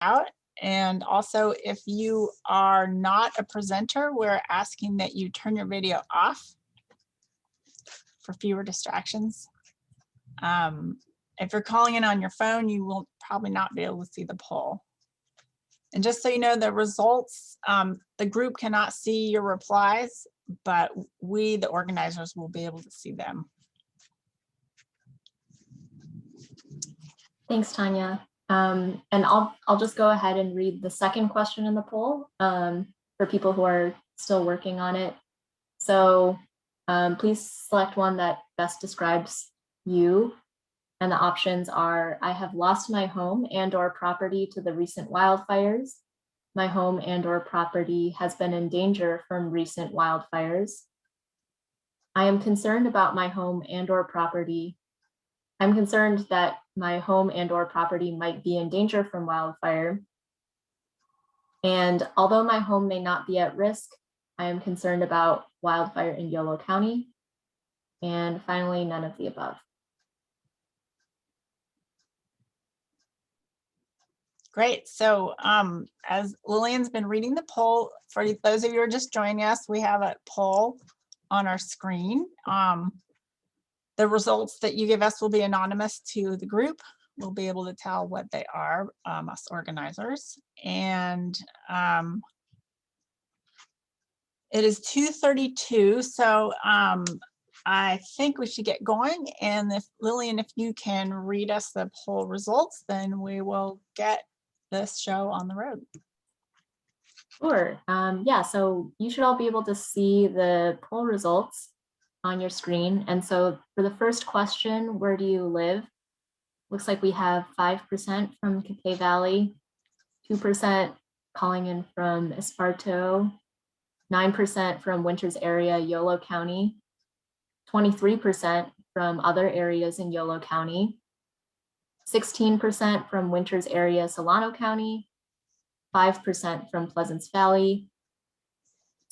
out. And also, if you are not a presenter, we're asking that you turn your video off for fewer distractions. If you're calling in on your phone, you will probably not be able to see the poll. And just so you know, the results, the group cannot see your replies, but we, the organizers, will be able to see them. Thanks, Tanya. And I'll just go ahead and read the second question in the poll for people who are still working on it. So please select one that best describes you. And the options are: I have lost my home and or property to the recent wildfires. My home and or property has been in danger from recent wildfires. I am concerned about my home and or property. I'm concerned that my home and or property might be in danger from wildfire. And although my home may not be at risk, I am concerned about wildfire in Yolo County. And finally, none of the above. Great. So as Lillian's been reading the poll, for those of you who are just joining us, we have a poll on our screen. The results that you give us will be anonymous to the group. We'll be able to tell what they are, us organizers. And it is 2:32, so I think we should get going. And if Lillian, if you can read us the poll results, then we will get this show on the road. Sure. Yeah, so you should all be able to see the poll results on your screen. And so for the first question, where do you live? Looks like we have 5% from Cathay Valley, 2% calling in from Esparto, 9% from Winters area, Yolo County, 23% from other areas in Yolo County, 16% from Winters area, Solano County, 5% from Pleasance Valley,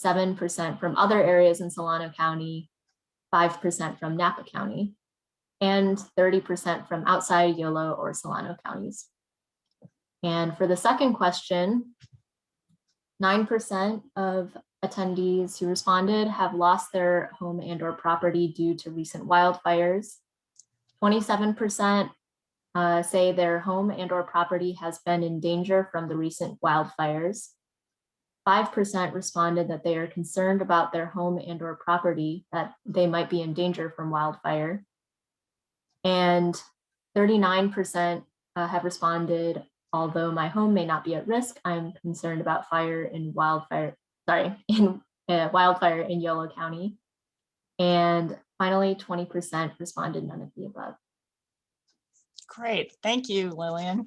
7% from other areas in Solano County, 5% from Napa County, and 30% from outside Yolo or Solano counties. And for the second question, 9% of attendees who responded have lost their home and or property due to recent wildfires. 27% say their home and or property has been in danger from the recent wildfires. 5% responded that they are concerned about their home and or property, that they might be in danger from wildfire. And 39% have responded, although my home may not be at risk, I'm concerned about wildfire in Yolo County. And finally, 20% responded none of the above. Great, thank you, Lillian.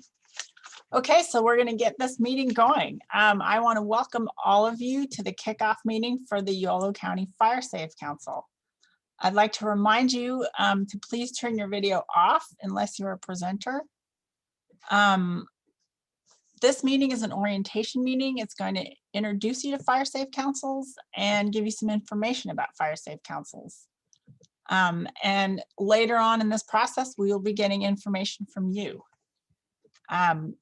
Okay, so we're going to get this meeting going. I want to welcome all of you to the kickoff meeting for the Yolo County Fire Safe Council. I'd like to remind you to please turn your video off unless you're a presenter. This meeting is an orientation meeting. It's going to introduce you to fire safe councils and give you some information about fire safe councils. And later on in this process, we will be getting information from you.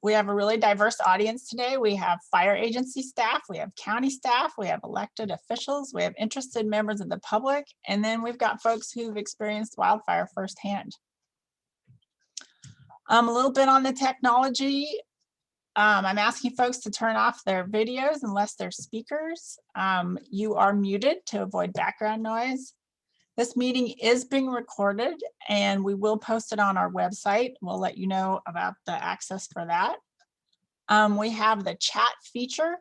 We have a really diverse audience today. We have fire agency staff, we have county staff, we have elected officials, we have interested members of the public, and then we've got folks who've experienced wildfire firsthand. A little bit on the technology. I'm asking folks to turn off their videos unless they're speakers. You are muted to avoid background noise. This meeting is being recorded and we will post it on our website. We'll let you know about the access for that. We have the chat feature,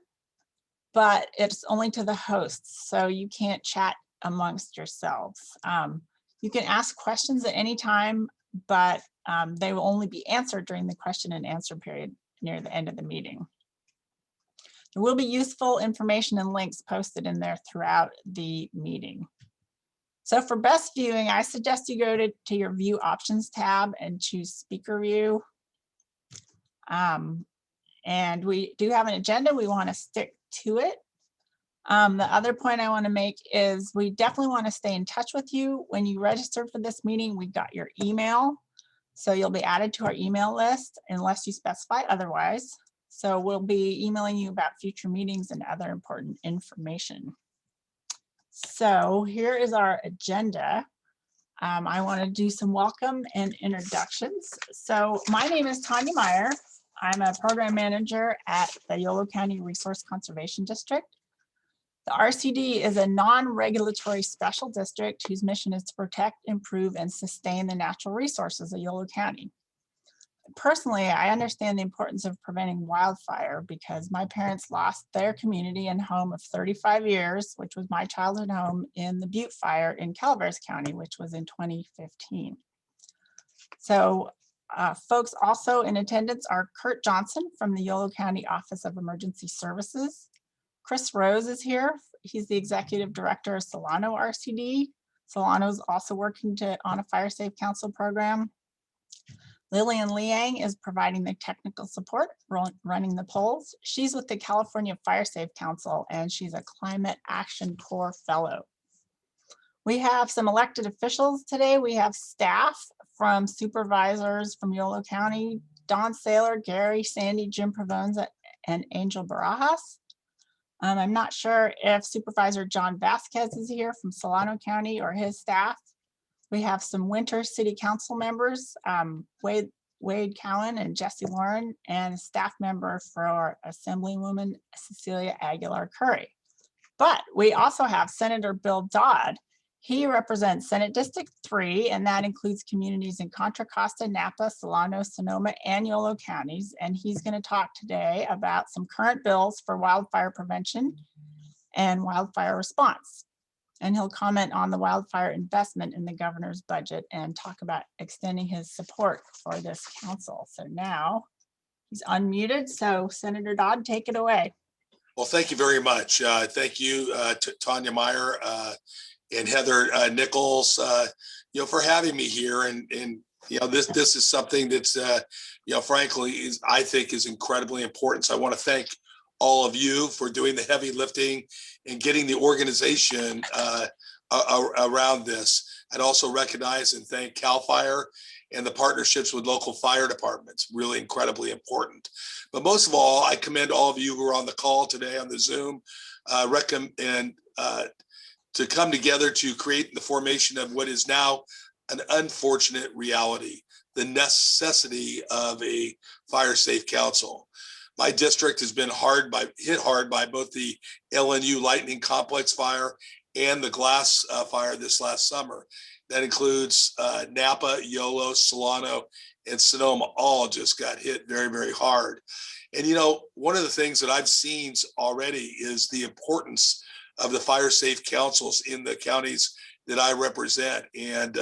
but it's only to the hosts, so you can't chat amongst yourselves. You can ask questions at any time, but they will only be answered during the question and answer period near the end of the meeting. There will be useful information and links posted in there throughout the meeting. So for best viewing, I suggest you go to your view options tab and choose speaker view. And we do have an agenda. We want to stick to it. The other point I want to make is we definitely want to stay in touch with you. When you register for this meeting, we got your email. So you'll be added to our email list unless you specify otherwise. So we'll be emailing you about future meetings and other important information. So here is our agenda. I want to do some welcome and introductions. So my name is Tanya Meyer. I'm a program manager at the Yolo County Resource Conservation District. The RCD is a non-regulatory special district whose mission is to protect, improve, and sustain the natural resources of Yolo County. Personally, I understand the importance of preventing wildfire because my parents lost their community and home of 35 years, which was my childhood home, in the Butte Fire in Calaveras County, which was in 2015. So folks also in attendance are Kurt Johnson from the Yolo County Office of Emergency Services. Chris Rose is here. He's the Executive Director of Solano RCD. Solano is also working on a Fire Safe Council program. Lillian Liang is providing the technical support, running the polls. She's with the California Fire Safe Council, and she's a Climate Action Corps Fellow. We have some elected officials today. We have staff from supervisors from Yolo County, Don Saylor, Gary, Sandy, Jim Provonza, and Angel Barajas. I'm not sure if Supervisor John Vasquez is here from Solano County or his staff. We have some Winter City Council members, Wade Cowan and Jesse Warren, and a staff member for our Assemblywoman Cecilia Aguilar Curry. But we also have Senator Bill Dodd. He represents Senate District 3, and that includes communities in Contra Costa, Napa, Solano, Sonoma, and Yolo counties. And he's going to talk today about some current bills for wildfire prevention and wildfire response. And he'll comment on the wildfire investment in the governor's budget and talk about extending his support for this council. So now he's unmuted. So Senator Dodd, take it away. Well, thank you very much. Thank you to Tanya Meyer and Heather Nichols, for having me here. And this is something that's, frankly, I think is incredibly important. So I want to thank all of you for doing the heavy lifting and getting the organization around this. I'd also recognize and thank CAL FIRE and the partnerships with local fire departments, really incredibly important. But most of all, I commend all of you who are on the call today on the Zoom, to come together to create the formation of what is now an unfortunate reality, the necessity of a fire safe council. My district has been hit hard by both the LNU Lightning Complex fire and the glass fire this last summer. That includes Napa, Yolo, Solano, and Sonoma all just got hit very, very hard. And, one of the things that I've seen already is the importance of the fire safe councils in the counties that I represent, and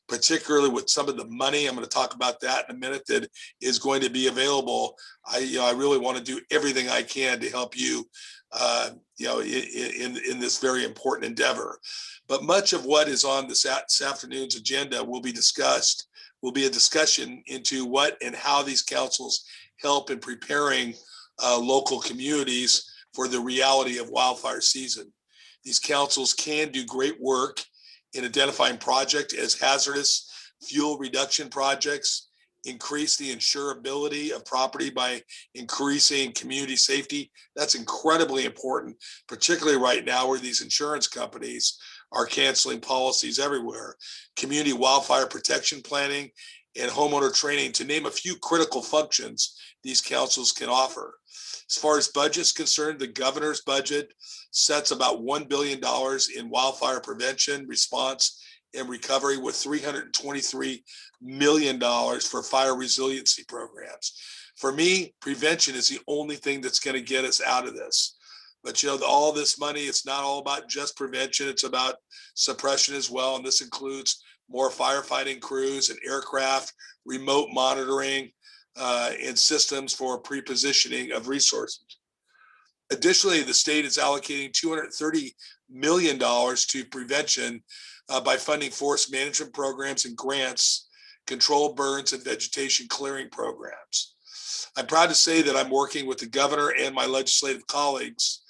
particularly with some of the money, I'm going to talk about that in a minute, that is going to be available. I really want to do everything I can to help you, in this very important endeavor. But much of what is on this afternoon's agenda will be a discussion into what and how these councils help in preparing local communities for the reality of wildfire season. These councils can do great work in identifying projects as hazardous fuel reduction projects, increase the insurability of property by increasing community safety. That's incredibly important, particularly right now where these insurance companies are canceling policies everywhere. Community wildfire protection planning and homeowner training, to name a few critical functions these councils can offer. As far as budget's concerned, the governor's budget sets about $1 billion in wildfire prevention, response, and recovery, with $323 million for fire resiliency programs. For me, prevention is the only thing that's going to get us out of this. But all this money, it's not all about just prevention. It's about suppression as well. And this includes more firefighting crews and aircraft, remote monitoring, and systems for pre-positioning of resources. Additionally, the state is allocating $230 million to prevention by funding forest management programs and grants, controlled burns, and vegetation clearing programs. I'm proud to say that I'm working with the governor and my legislative colleagues.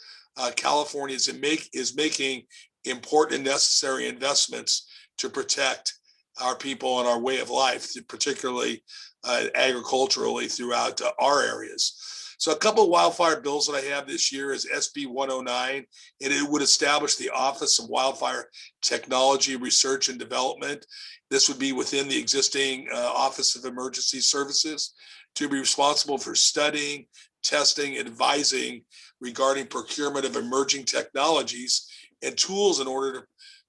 California is making important and necessary investments to protect our people and our way of life, particularly agriculturally throughout our areas. So a couple of wildfire bills that I have this year is SB 109, and it would establish the Office of Wildfire Technology Research and Development. This would be within the existing Office of Emergency Services to be responsible for studying, testing, and advising regarding procurement of emerging technologies and tools in order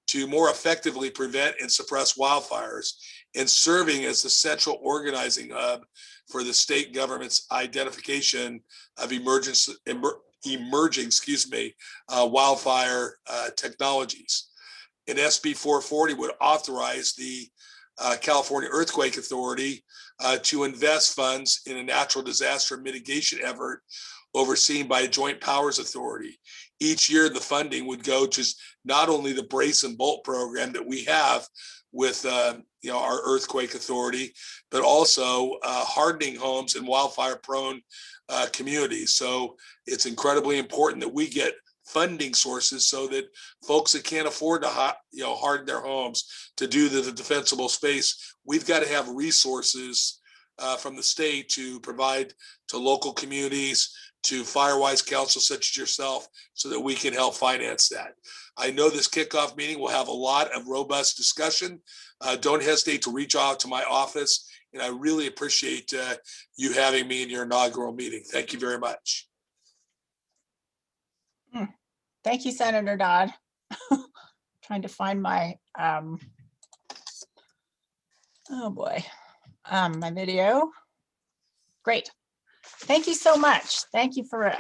to more effectively prevent and suppress wildfires, and serving as the central organizing hub for the state government's identification of emerging wildfire technologies. And SB 440 would authorize the California Earthquake Authority to invest funds in a natural disaster mitigation effort overseen by a Joint Powers Authority. Each year, the funding would go to not only the brace and bolt program that we have with our earthquake authority, but also hardening homes in wildfire-prone communities. So it's incredibly important that we get funding sources so that folks that can't afford to harden their homes to do the defensible space, we've got to have resources from the state to provide to local communities, to Firewise Council such as yourself, so that we can help finance that. I know this kickoff meeting will have a lot of robust discussion. Don't hesitate to reach out to my office, and I really appreciate you having me in your inaugural meeting. Thank you very much. Thank you, Senator Dodd. Trying to find my, my video. Great. Thank you so much. Thank you for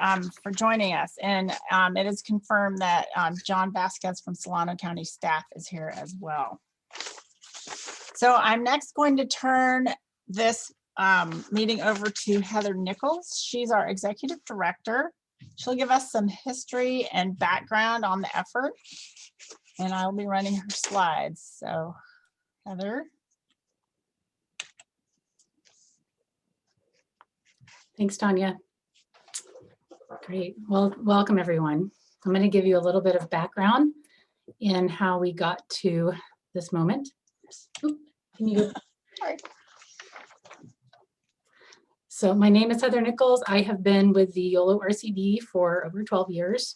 joining us. And it is confirmed that John Vasquez from Solano County staff is here as well. So I'm next going to turn this meeting over to Heather Nichols. She's our executive director. She'll give us some history and background on the effort, and I'll be running her slides. So Heather. Thanks, Tanya. Great. Well, welcome everyone. I'm going to give you a little bit of background in how we got to this moment. Oop, can you? Sorry. So my name is Heather Nichols. I have been with the Yolo RCD for over 12 years.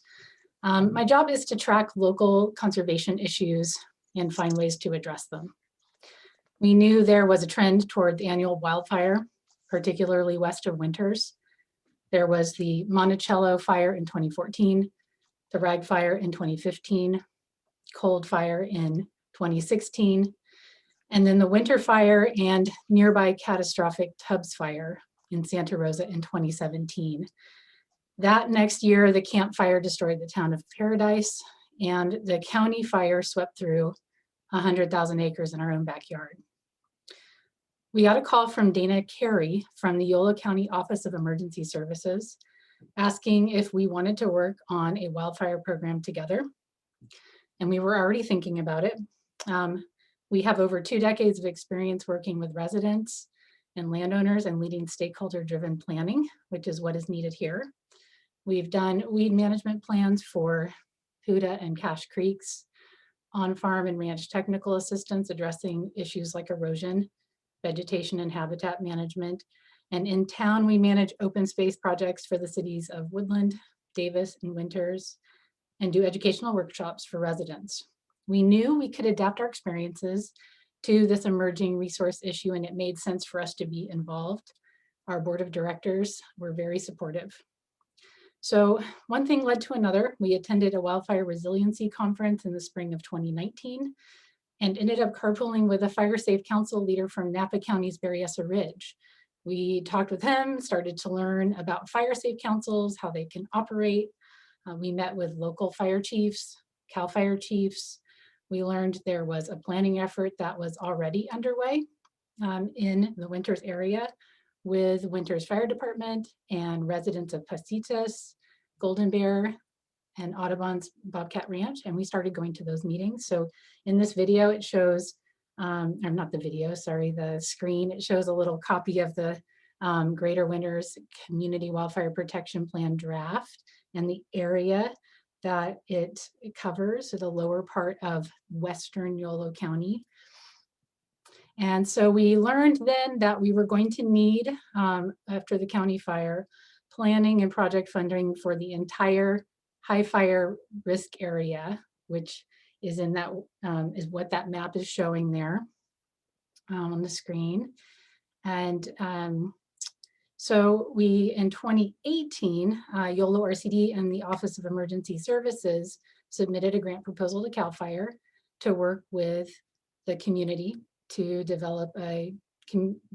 My job is to track local conservation issues and find ways to address them. We knew there was a trend toward the annual wildfire, particularly west of Winters. There was the Monticello fire in 2014, the Rag fire in 2015, Cold fire in 2016, and then the Winter fire and nearby catastrophic Tubbs fire in Santa Rosa in 2017. That next year, the Camp Fire destroyed the town of Paradise, and the county fire swept through 100,000 acres in our own backyard. We got a call from Dana Carey from the Yola County Office of Emergency Services asking if we wanted to work on a wildfire program together. And we were already thinking about it. We have over 2 decades of experience working with residents and landowners and leading stakeholder-driven planning, which is what is needed here. We've done weed management plans for Huda and Cache Creeks, on-farm and ranch technical assistance addressing issues like erosion, vegetation and habitat management. And in town, we manage open space projects for the cities of Woodland, Davis, and Winters, and do educational workshops for residents. We knew we could adapt our experiences to this emerging resource issue, and it made sense for us to be involved. Our board of directors were very supportive. So one thing led to another. We attended a wildfire resiliency conference in the spring of 2019 and ended up carpooling with a Fire Safe Council leader from Napa County's Berryessa Ridge. We talked with him, started to learn about fire safe councils, how they can operate. We met with local fire chiefs, CAL FIRE chiefs. We learned there was a planning effort that was already underway in the Winters area with Winters Fire Department and residents of Pasitas, Golden Bear, and Audubon's Bobcat Ranch, and we started going to those meetings. So in this video, it shows, or not the video, sorry, the screen, it shows a little copy of the Greater Winters Community Wildfire Protection Plan draft and the area that it covers, so the lower part of Western Yolo County. And so we learned then that we were going to need, after the county fire, planning and project funding for the entire high fire risk area, which is in that is what that map is showing there on the screen. And so we, in 2018, Yolo RCD and the Office of Emergency Services submitted a grant proposal to CAL FIRE to work with the community to develop a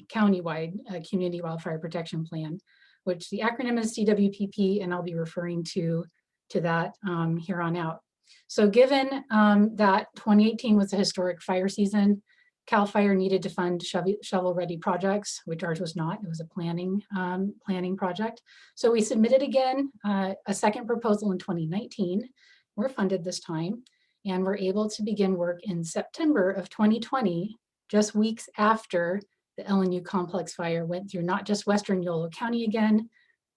countywide community wildfire protection plan, which the acronym is CWPP, and I'll be referring to that here on out. So given that 2018 was a historic fire season, CAL FIRE needed to fund shovel-ready projects, which ours was not. It was a planning project. So we submitted again a second proposal in 2019. We're funded this time, and we're able to begin work in September of 2020, just weeks after the LNU complex fire went through not just Western Yolo County again,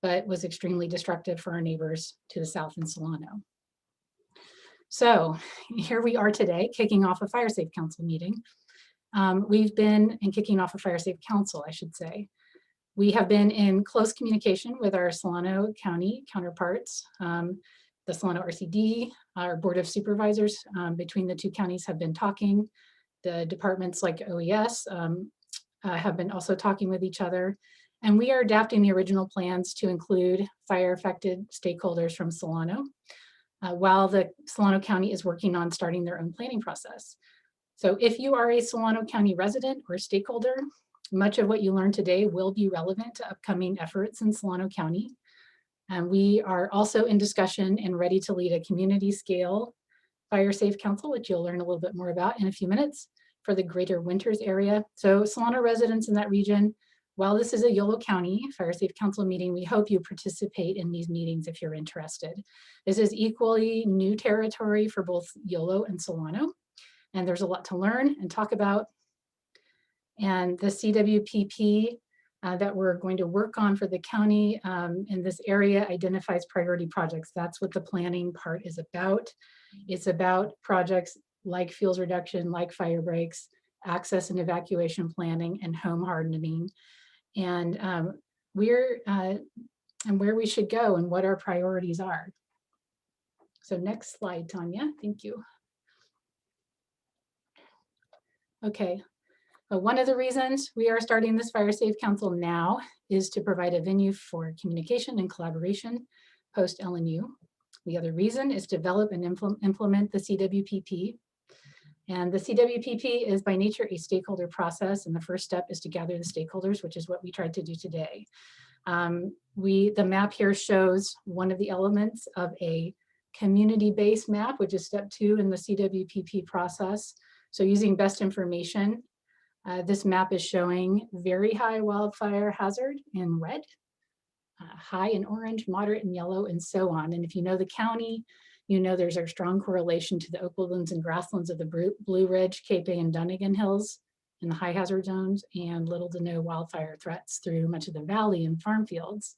but was extremely destructive for our neighbors to the south in Solano. So here we are today, kicking off a Fire Safe Council meeting. We've been in kicking off a Fire Safe Council, I should say. We have been in close communication with our Solano County counterparts. The Solano RCD, our Board of Supervisors between the two counties have been talking. The departments like OES have been also talking with each other. And we are adapting the original plans to include fire affected stakeholders from Solano, while the Solano County is working on starting their own planning process. So if you are a Solano County resident or stakeholder, much of what you learned today will be relevant to upcoming efforts in Solano County. And we are also in discussion and ready to lead a community scale Fire Safe Council, which you'll learn a little bit more about in a few minutes, for the Greater Winters area. So Solano residents in that region, while this is a Yolo County Fire Safe Council meeting, we hope you participate in these meetings if you're interested. This is equally new territory for both Yolo and Solano, and there's a lot to learn and talk about. And the CWPP that we're going to work on for the county in this area identifies priority projects. That's what the planning part is about. It's about projects like fuels reduction, like fire breaks, access and evacuation planning, and home hardening. And where we should go and what our priorities are. So next slide, Tanya, thank you. Okay, one of the reasons we are starting this Fire Safe Council now is to provide a venue for communication and collaboration post LNU. The other reason is to develop and implement the CWPP. And the CWPP is by nature a stakeholder process, and the first step is to gather the stakeholders, which is what we tried to do today. The map here shows one of the elements of a community-based map, which is step 2 in the CWPP process. So using best information, this map is showing very high wildfire hazard in red, high in orange, moderate in yellow, and so on. And if you know the county, you know there's a strong correlation to the oak woodlands and grasslands of the Blue Ridge, Cape and Dunnigan Hills in the high hazard zones, and little to no wildfire threats through much of the valley and farm fields.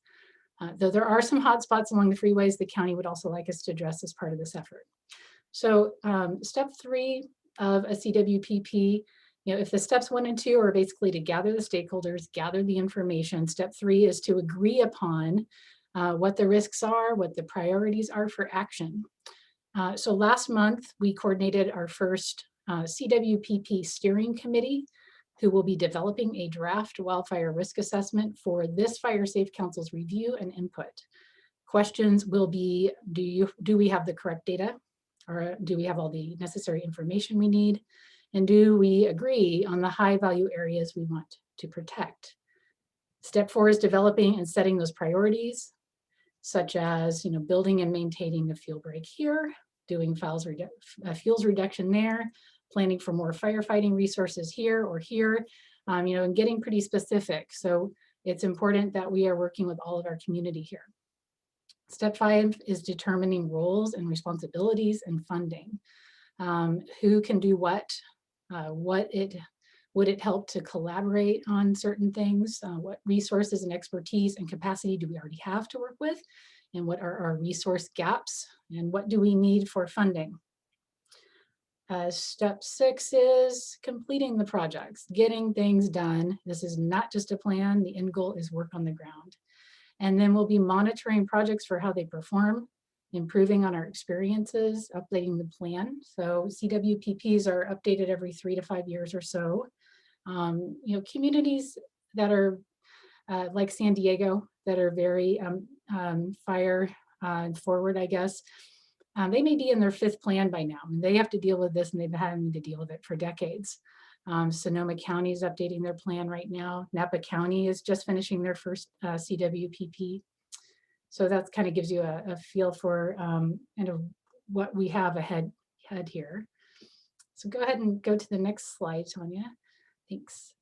Though there are some hot spots along the freeways, the county would also like us to address as part of this effort. So step 3 of a CWPP, if the steps 1 and 2 are basically to gather the stakeholders, gather the information, step 3 is to agree upon what the risks are, what the priorities are for action. So last month, we coordinated our first CWPP steering committee, who will be developing a draft wildfire risk assessment for this Fire Safe Council's review and input. Questions will be, do we have the correct data? Or do we have all the necessary information we need? And do we agree on the high value areas we want to protect? Step 4 is developing and setting those priorities, such as building and maintaining a fuel break here, doing fuels reduction there, planning for more firefighting resources here or here, and getting pretty specific. So it's important that we are working with all of our community here. Step 5 is determining roles and responsibilities and funding. Who can do what? Would it help to collaborate on certain things? What resources and expertise and capacity do we already have to work with? And what are our resource gaps? And what do we need for funding? Step 6 is completing the projects, getting things done. This is not just a plan. The end goal is work on the ground. And then we'll be monitoring projects for how they perform, improving on our experiences, updating the plan. So CWPPs are updated every 3 to 5 years or so. Communities that are like San Diego, that are very fire forward, I guess, they may be in their 5th plan by now. They have to deal with this, and they've been having to deal with it for decades. Sonoma County is updating their plan right now. Napa County is just finishing their first CWPP. So that kind of gives you a feel for kind of what we have ahead here. So go ahead and go to the next slide, Tanya. Thanks.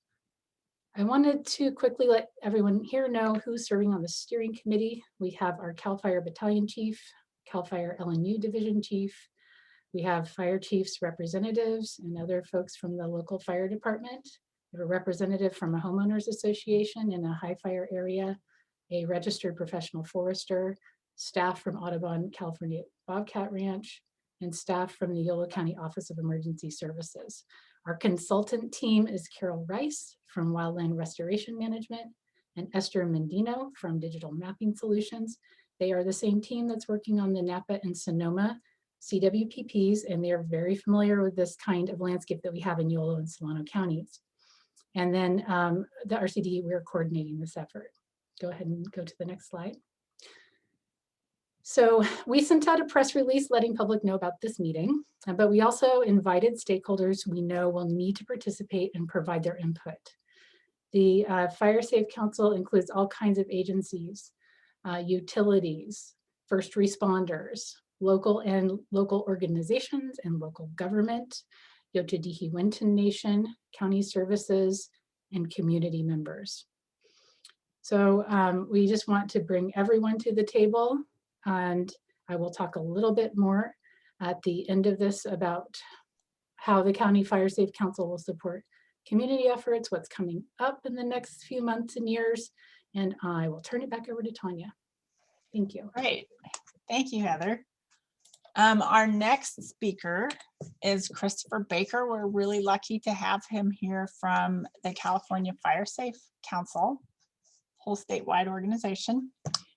I wanted to quickly let everyone here know who's serving on the steering committee. We have our CAL FIRE Battalion Chief, CAL FIRE LNU Division Chief. We have fire chiefs, representatives, and other folks from the local fire department. We have a representative from a homeowners association in a high fire area, a registered professional forester, staff from Audubon, California Bobcat Ranch, and staff from the Yola County Office of Emergency Services. Our consultant team is Carol Rice from Wildland Restoration Management and Esther Mendino from Digital Mapping Solutions. They are the same team that's working on the Napa and Sonoma CWPPs, and they're very familiar with this kind of landscape that we have in Yolo and Solano counties. And then the RCD, we're coordinating this effort. Go ahead and go to the next slide. So we sent out a press release letting public know about this meeting, but we also invited stakeholders we know will need to participate and provide their input. The Fire Safe Council includes all kinds of agencies, utilities, first responders, local organizations and local government, Yotadihi Winton Nation, county services, and community members. So we just want to bring everyone to the table, and I will talk a little bit more at the end of this about how the County Fire Safe Council will support community efforts, what's coming up in the next few months and years, and I will turn it back over to Tanya. Thank you. Great. Thank you, Heather. Our next speaker is Christopher Baker. We're really lucky to have him here from the California Fire Safe Council, whole statewide organization.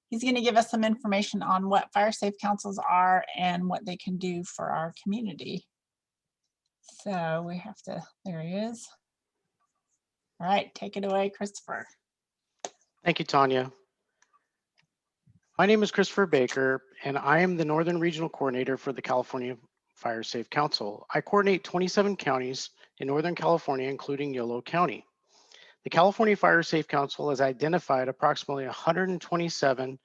He's going to give us some information on what fire safe councils are and what they can do for our community. So we have to, there he is. All right, take it away, Christopher. Thank you, Tanya. My name is Christopher Baker, and I am the Northern Regional Coordinator for the California Fire Safe Council. I coordinate 27 counties in Northern California, including Yolo County. The California Fire Safe Council has identified approximately 127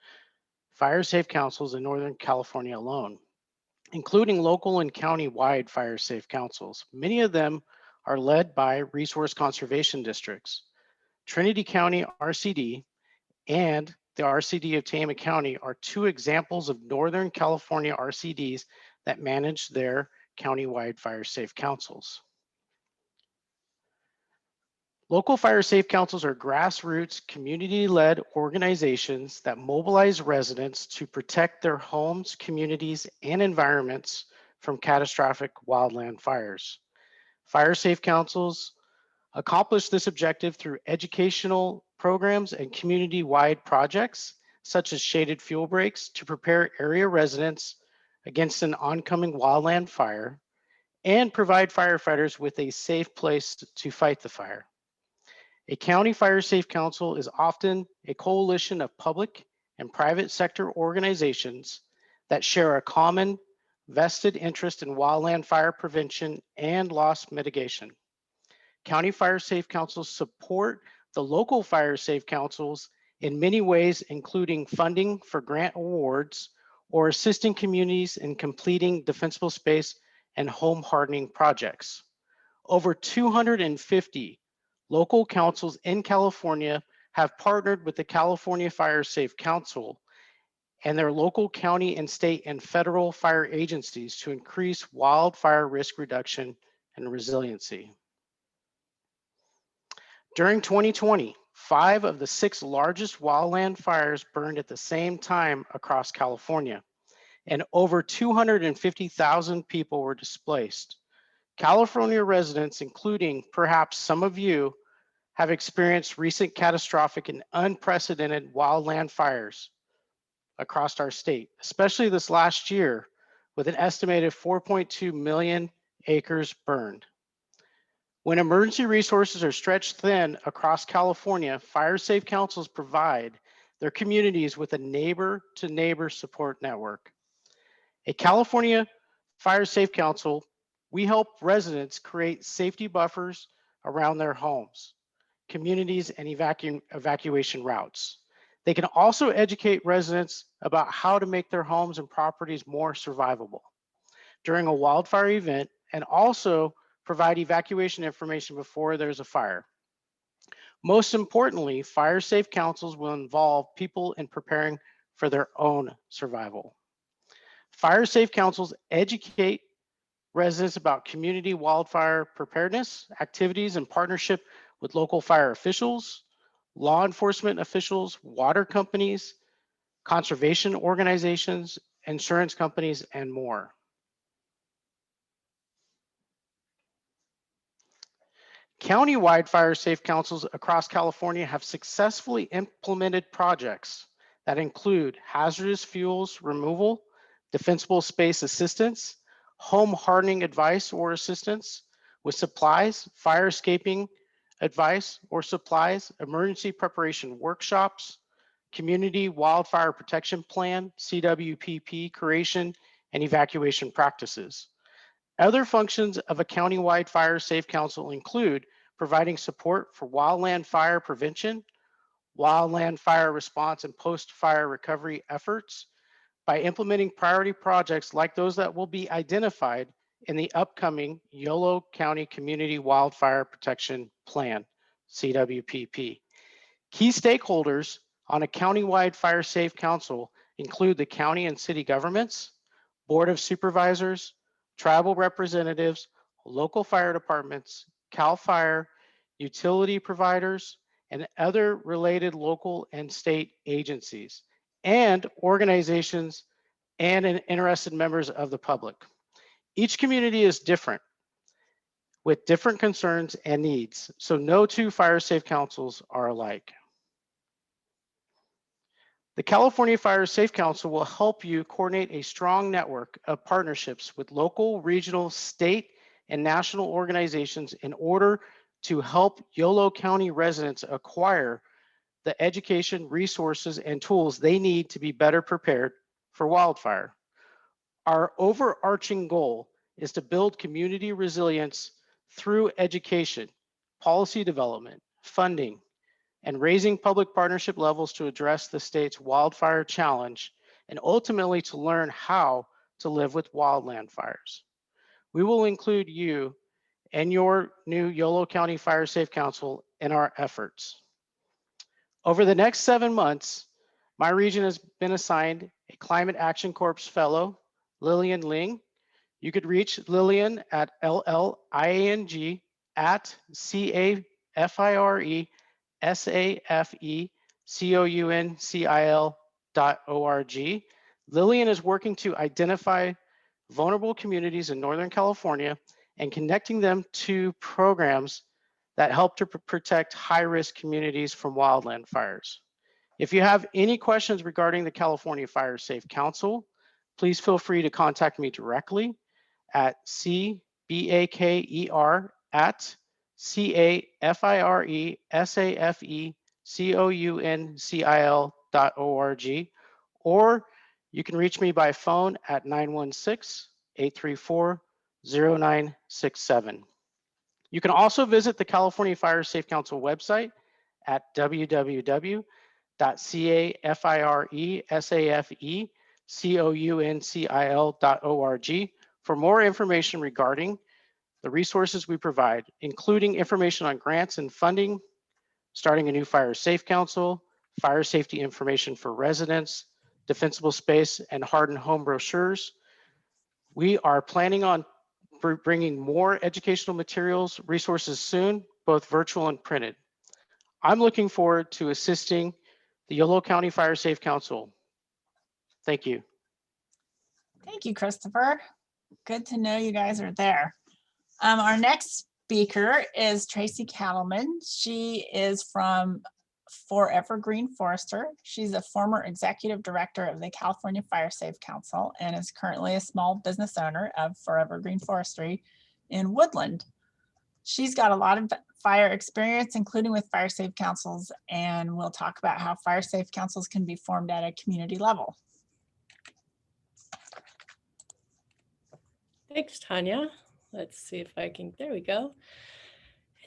fire safe councils in Northern California alone, including local and county-wide fire safe councils. Many of them are led by resource conservation districts. Trinity County RCD and the RCD of Tehama County are 2 examples of Northern California RCDs that manage their county-wide fire safe councils. Local fire safe councils are grassroots, community-led organizations that mobilize residents to protect their homes, communities, and environments from catastrophic wildland fires. Fire safe councils accomplish this objective through educational programs and community-wide projects, such as shaded fuel breaks to prepare area residents against an oncoming wildland fire and provide firefighters with a safe place to fight the fire. A county fire safe council is often a coalition of public and private sector organizations that share a common vested interest in wildland fire prevention and loss mitigation. County fire safe councils support the local fire safe councils in many ways, including funding for grant awards or assisting communities in completing defensible space and home hardening projects. Over 250 local councils in California have partnered with the California Fire Safe Council and their local county and state and federal fire agencies to increase wildfire risk reduction and resiliency. During 2020, 5 of the 6 largest wildland fires burned at the same time across California, and over 250,000 people were displaced. California residents, including perhaps some of you, have experienced recent catastrophic and unprecedented wildland fires across our state, especially this last year, with an estimated 4.2 million acres burned. When emergency resources are stretched thin across California, fire safe councils provide their communities with a neighbor-to-neighbor support network. A California Fire Safe Council, we help residents create safety buffers around their homes, communities, and evacuation routes. They can also educate residents about how to make their homes and properties more survivable during a wildfire event, and also provide evacuation information before there's a fire. Most importantly, fire safe councils will involve people in preparing for their own survival. Fire safe councils educate residents about community wildfire preparedness activities in partnership with local fire officials, law enforcement officials, water companies, conservation organizations, insurance companies, and more. County-wide fire safe councils across California have successfully implemented projects that include hazardous fuels removal, defensible space assistance, home hardening advice or assistance with supplies, fire escaping advice or supplies, emergency preparation workshops, community wildfire protection plan, CWPP creation, and evacuation practices. Other functions of a county-wide fire safe council include providing support for wildland fire prevention, wildland fire response, and post-fire recovery efforts by implementing priority projects like those that will be identified in the upcoming Yolo County Community Wildfire Protection Plan, CWPP. Key stakeholders on a county-wide fire safe council include the county and city governments, board of supervisors, tribal representatives, local fire departments, CAL FIRE, utility providers, and other related local and state agencies, and organizations and interested members of the public. Each community is different with different concerns and needs, so no two fire safe councils are alike. The California Fire Safe Council will help you coordinate a strong network of partnerships with local, regional, state, and national organizations in order to help Yolo County residents acquire the education, resources, and tools they need to be better prepared for wildfire. Our overarching goal is to build community resilience through education, policy development, funding, and raising public partnership levels to address the state's wildfire challenge, and ultimately to learn how to live with wildland fires. We will include you and your new Yolo County Fire Safe Council in our efforts. Over the next 7 months, my region has been assigned a Climate Action Corps Fellow, Lillian Ling. You could reach Lillian at LLING@CAFESAFECOUNCIL.org. Lillian is working to identify vulnerable communities in Northern California and connecting them to programs that help to protect high-risk communities from wildland fires. If you have any questions regarding the California Fire Safe Council, please feel free to contact me directly at cbaker@cafiresafecouncil.org, or you can reach me by phone at 916-834-0967. You can also visit the California Fire Safe Council website at www.cafiresafecouncil.org for more information regarding the resources we provide, including information on grants and funding, starting a new fire safe council, fire safety information for residents, defensible space, and hardened home brochures. We are planning on bringing more educational materials, resources soon, both virtual and printed. I'm looking forward to assisting the Yolo County Fire Safe Council. Thank you. Thank you, Christopher. Good to know you guys are there. Our next speaker is Tracy Cattleman. She is from Forever Green Forester. She's a former executive director of the California Fire Safe Council and is currently a small business owner of Forever Green Forestry in Woodland. She's got a lot of fire experience, including with fire safe councils, and we'll talk about how fire safe councils can be formed at a community level. Thanks, Tanya. Let's see if I can, there we go.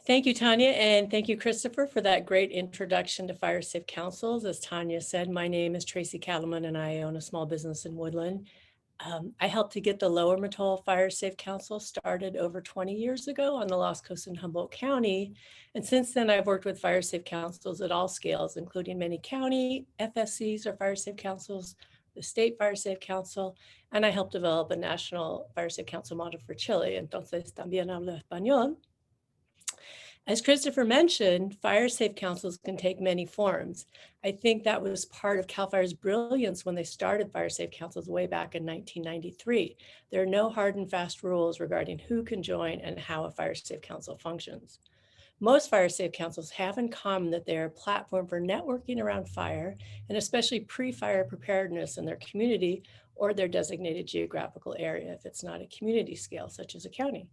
Thank you, Tanya, and thank you, Christopher, for that great introduction to Fire Safe Councils. As Tanya said, my name is Tracy Cattleman, and I own a small business in Woodland. I helped to get the Lower Mattole Fire Safe Council started over 20 years ago on the Lost Coast in Humboldt County. And since then, I've worked with fire safe councils at all scales, including many county FSCs or fire safe councils, the State Fire Safe Council, and I helped develop a national Fire Safe Council model for Chile. Entonces, también hablo español. As Christopher mentioned, fire safe councils can take many forms. I think that was part of CAL FIRE's brilliance when they started fire safe councils way back in 1993. There are no hard and fast rules regarding who can join and how a fire safe council functions. Most fire safe councils have in common that they're a platform for networking around fire and especially pre-fire preparedness in their community or their designated geographical area if it's not a community scale, such as a county.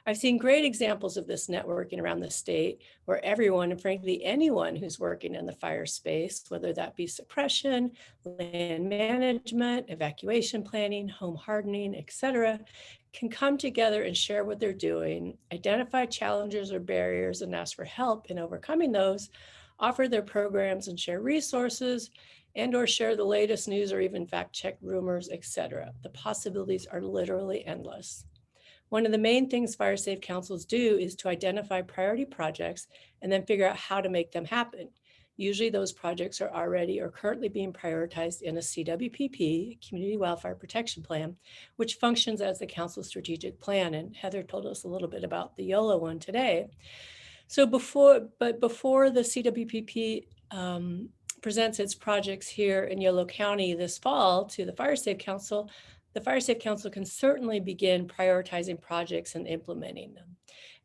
I've seen great examples of this networking around the state where everyone, and frankly, anyone who's working in the fire space, whether that be suppression, land management, evacuation planning, home hardening, etc., can come together and share what they're doing, identify challenges or barriers and ask for help in overcoming those, offer their programs and share resources, and or share the latest news or even fact check rumors, etc. The possibilities are literally endless. One of the main things fire safe councils do is to identify priority projects and then figure out how to make them happen. Usually those projects are already or currently being prioritized in a CWPP, Community Wildfire Protection Plan, which functions as the council's strategic plan. And Heather told us a little bit about the Yola one today. So before the CWPP presents its projects here in Yolo County this fall to the Fire Safe Council, the Fire Safe Council can certainly begin prioritizing projects and implementing them.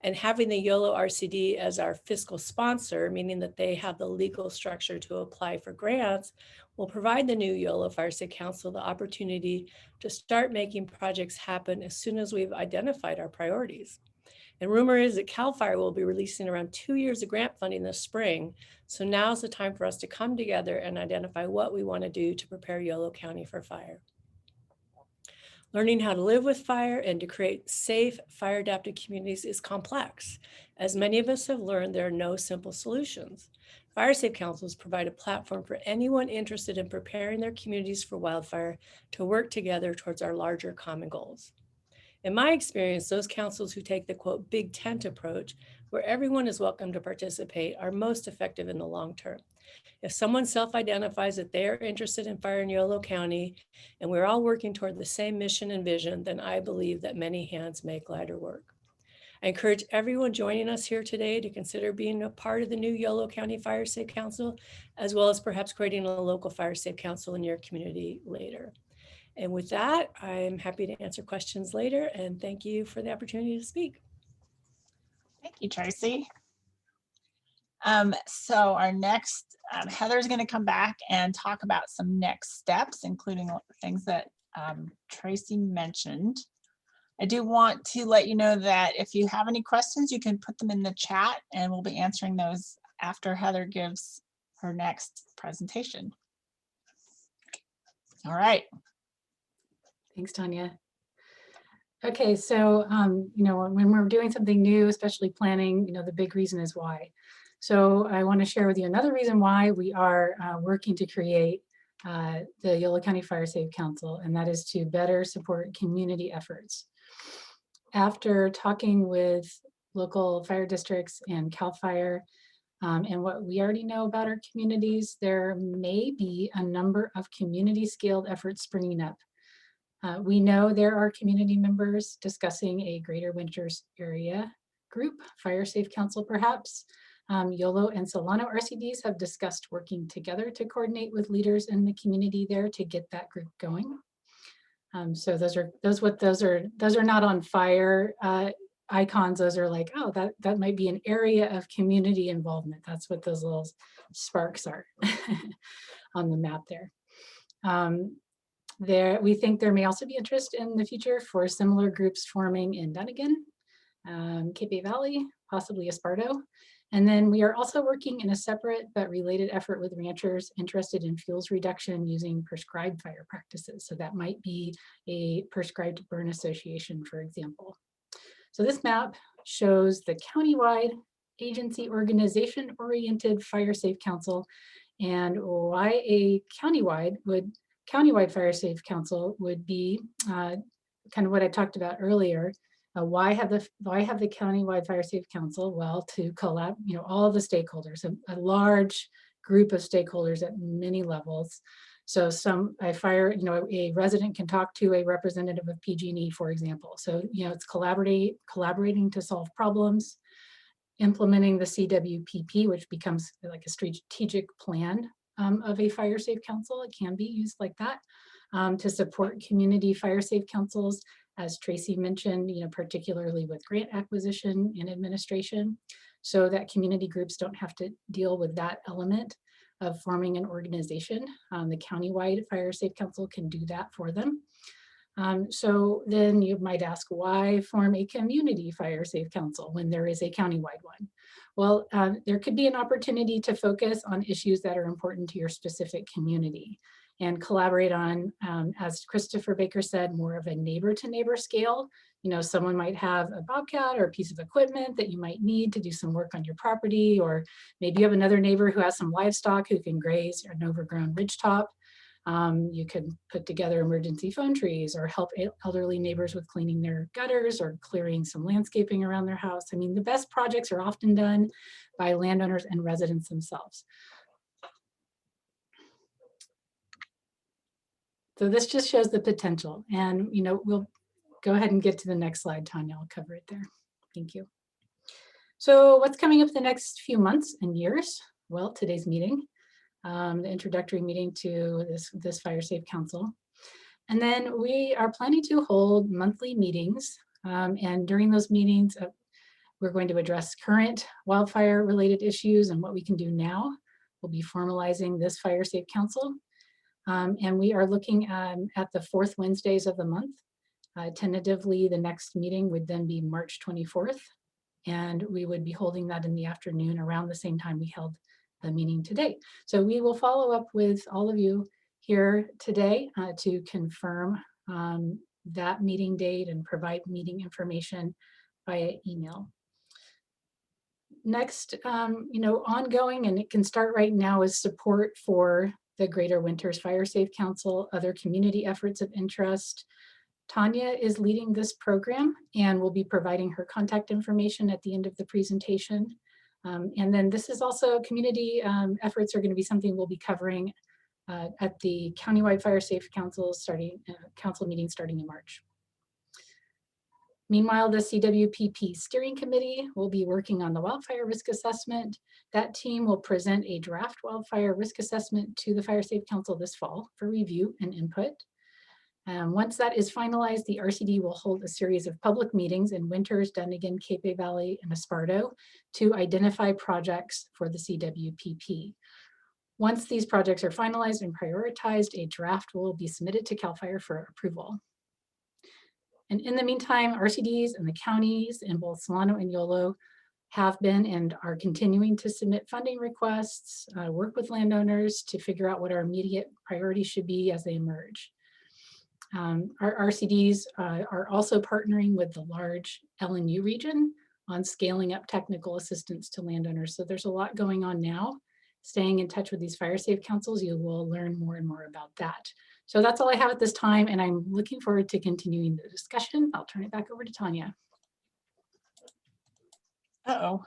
And having the Yolo RCD as our fiscal sponsor, meaning that they have the legal structure to apply for grants, will provide the new Yolo Fire Safe Council the opportunity to start making projects happen as soon as we've identified our priorities. And rumor is that CAL FIRE will be releasing around 2 years of grant funding this spring. So now's the time for us to come together and identify what we want to do to prepare Yolo County for fire. Learning how to live with fire and to create safe, fire-adapted communities is complex. As many of us have learned, there are no simple solutions. Fire Safe Councils provide a platform for anyone interested in preparing their communities for wildfire to work together towards our larger common goals. In my experience, those councils who take the quote big tent approach, where everyone is welcome to participate, are most effective in the long term. If someone self-identifies that they are interested in fire in Yolo County and we're all working toward the same mission and vision, then I believe that many hands make lighter work. I encourage everyone joining us here today to consider being a part of the new Yolo County Fire Safe Council, as well as perhaps creating a local Fire Safe Council in your community later. And with that, I'm happy to answer questions later, and thank you for the opportunity to speak. Thank you, Tracy. So our next, Heather's going to come back and talk about some next steps, including things that Tracy mentioned. I do want to let you know that if you have any questions, you can put them in the chat and we'll be answering those after Heather gives her next presentation. All right. Thanks, Tanya. Okay, so, when we're doing something new, especially planning, the big reason is why. So I want to share with you another reason why we are working to create the Yolo County Fire Safe Council, and that is to better support community efforts. After talking with local fire districts and CAL FIRE and what we already know about our communities, there may be a number of community scaled efforts springing up. We know there are community members discussing a Greater Winters area group, Fire Safe Council perhaps. Yolo and Solano RCDs have discussed working together to coordinate with leaders in the community there to get that group going. So those are not on fire icons, those are like, oh, that might be an area of community involvement. That's what those little sparks are on the map there. We think there may also be interest in the future for similar groups forming in Dunnigan, Cape Valley, possibly Esparto. And then we are also working in a separate but related effort with ranchers interested in fuels reduction using prescribed fire practices. So that might be a prescribed burn association, for example. So this map shows the countywide agency organization-oriented fire safe council and why a countywide fire safe council would be kind of what I talked about earlier. Why have the countywide fire safe council? Well, to collab, all the stakeholders, a large group of stakeholders at many levels. So a resident can talk to a representative of PG&E, for example. So it's collaborating to solve problems, implementing the CWPP, which becomes like a strategic plan of a fire safe council. It can be used like that to support community fire safe councils, as Tracy mentioned, particularly with grant acquisition and administration, so that community groups don't have to deal with that element of forming an organization. The countywide fire safe council can do that for them. So then you might ask, why form a community fire safe council when there is a countywide one? Well, there could be an opportunity to focus on issues that are important to your specific community and collaborate on, as Christopher Baker said, more of a neighbor to neighbor scale. Someone might have a bobcat or a piece of equipment that you might need to do some work on your property, or maybe you have another neighbor who has some livestock who can graze an overgrown ridgetop. You can put together emergency phone trees or help elderly neighbors with cleaning their gutters or clearing some landscaping around their house. I mean, the best projects are often done by landowners and residents themselves. So this just shows the potential, and we'll go ahead and get to the next slide, Tanya. I'll cover it there. Thank you. So what's coming up the next few months and years? Well, today's meeting, the introductory meeting to this Fire Safe Council. And then we are planning to hold monthly meetings. And during those meetings, we're going to address current wildfire related issues and what we can do now. We'll be formalizing this Fire Safe Council. And we are looking at the fourth Wednesdays of the month. Tentatively, the next meeting would then be March 24th. And we would be holding that in the afternoon around the same time we held the meeting today. So we will follow up with all of you here today to confirm that meeting date and provide meeting information via email. Next, ongoing, and it can start right now, is support for the Greater Winters Fire Safe Council, other community efforts of interest. Tanya is leading this program and will be providing her contact information at the end of the presentation. And then this is also community efforts are going to be something we'll be covering at the Countywide Fire Safe Council council meeting starting in March. Meanwhile, the CWPP Steering Committee will be working on the wildfire risk assessment. That team will present a draft wildfire risk assessment to the Fire Safe Council this fall for review and input. Once that is finalized, the RCD will hold a series of public meetings in Winters, Dunnigan, Cape Valley, and Esparto to identify projects for the CWPP. Once these projects are finalized and prioritized, a draft will be submitted to CAL FIRE for approval. And in the meantime, RCDs and the counties in both Solano and Yolo have been and are continuing to submit funding requests, work with landowners to figure out what our immediate priorities should be as they emerge. Our RCDs are also partnering with the large LNU region on scaling up technical assistance to landowners. So there's a lot going on now. Staying in touch with these fire safe councils, you will learn more and more about that. So that's all I have at this time, and I'm looking forward to continuing the discussion. I'll turn it back over to Tanya. Uh-oh.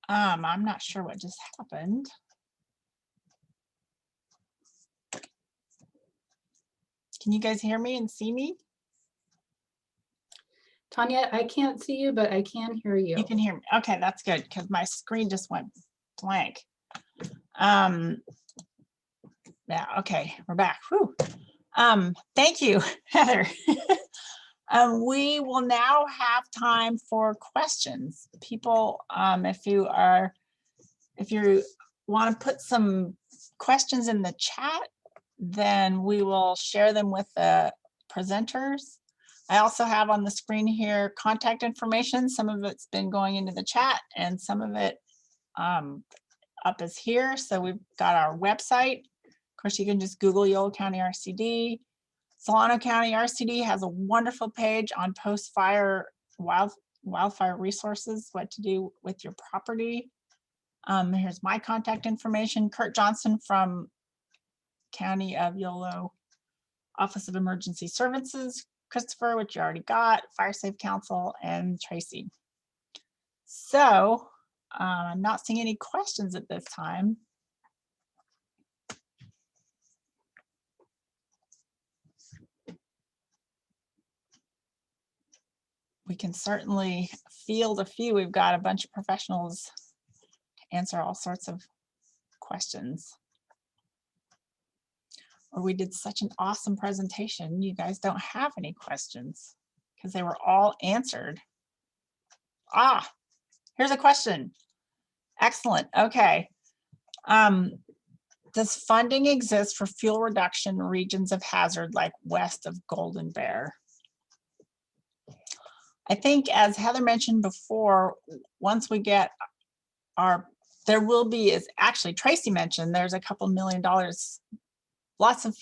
I'm not sure what just happened. Can you guys hear me and see me? Tanya, I can't see you, but I can hear you. You can hear me. Okay, that's good because my screen just went blank. Yeah, okay, we're back. Whew. Thank you, Heather. We will now have time for questions. People, if you want to put some questions in the chat, then we will share them with the presenters. I also have on the screen here contact information. Some of it's been going into the chat and some of it up is here. So we've got our website. Of course, you can just Google Yola County RCD. Solano County RCD has a wonderful page on post-fire wildfire resources, what to do with your property. Here's my contact information. Kurt Johnson from County of Yolo Office of Emergency Services, Christopher, which you already got, Fire Safe Council, and Tracy. So I'm not seeing any questions at this time. We can certainly field a few. We've got a bunch of professionals to answer all sorts of questions. Or we did such an awesome presentation, you guys don't have any questions because they were all answered. Ah, here's a question. Excellent. Okay. Does funding exist for fuel reduction in regions of hazard like west of Golden Bear? I think, as Heather mentioned before, once we get there will be, as actually Tracy mentioned, there's a couple $1 million,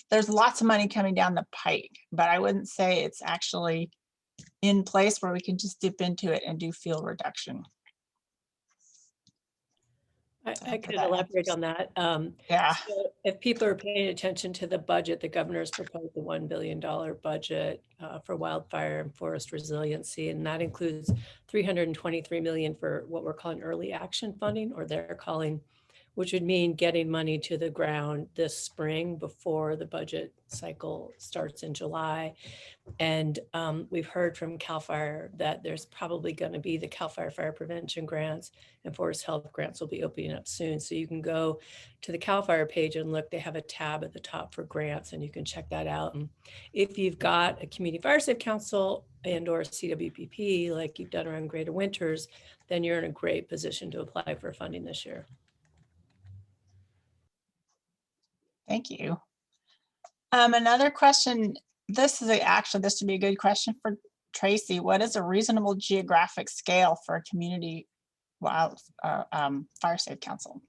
there's lots of money coming down the pike, but I wouldn't say it's actually in place where we can just dip into it and do fuel reduction. I could elaborate on that. Yeah. So if people are paying attention to the budget, the governor's proposed a $1 billion budget for wildfire and forest resiliency, and that includes $323 million for what we're calling early action funding, or they're calling, which would mean getting money to the ground this spring before the budget cycle starts in July. And we've heard from CAL FIRE that there's probably going to be the CAL FIRE fire prevention grants and forest health grants will be opening up soon. So you can go to the CAL FIRE page and look, they have a tab at the top for grants and you can check that out. And if you've got a community fire safe council and or CWPP, like you've done around Greater Winters, then you're in a great position to apply for funding this year. Thank you. Another question, this would be a good question for Tracy. What is a reasonable geographic scale for a community fire safe council?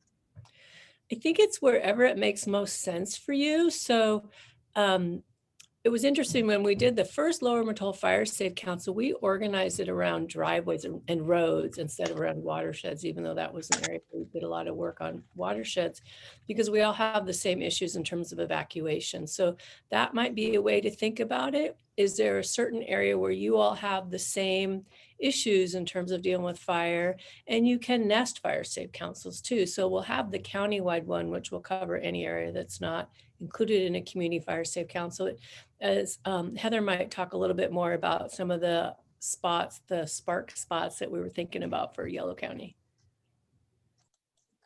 I think it's wherever it makes most sense for you. So it was interesting when we did the first Lower Myrtle Fire Safe Council, we organized it around driveways and roads instead of around watersheds, even though that was an area where we did a lot of work on watersheds, because we all have the same issues in terms of evacuation. So that might be a way to think about it. Is there a certain area where you all have the same issues in terms of dealing with fire, and you can nest fire safe councils too? So we'll have the countywide one, which will cover any area that's not included in a community fire safe council. As Heather might talk a little bit more about some of the spots, the spark spots that we were thinking about for Yolo County.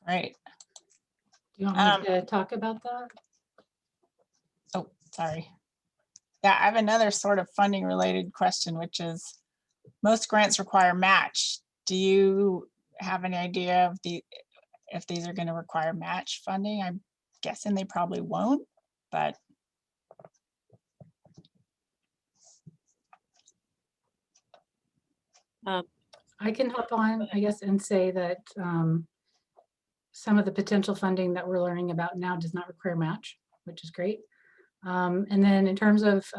Great. Do you want me to talk about that? Oh, sorry. Yeah, I have another sort of funding related question, which is most grants require match. Do you have any idea of if these are going to require match funding? I'm guessing they probably won't, but. I can hop on, I guess, and say that some of the potential funding that we're learning about now does not require match, which is great. And then in terms of,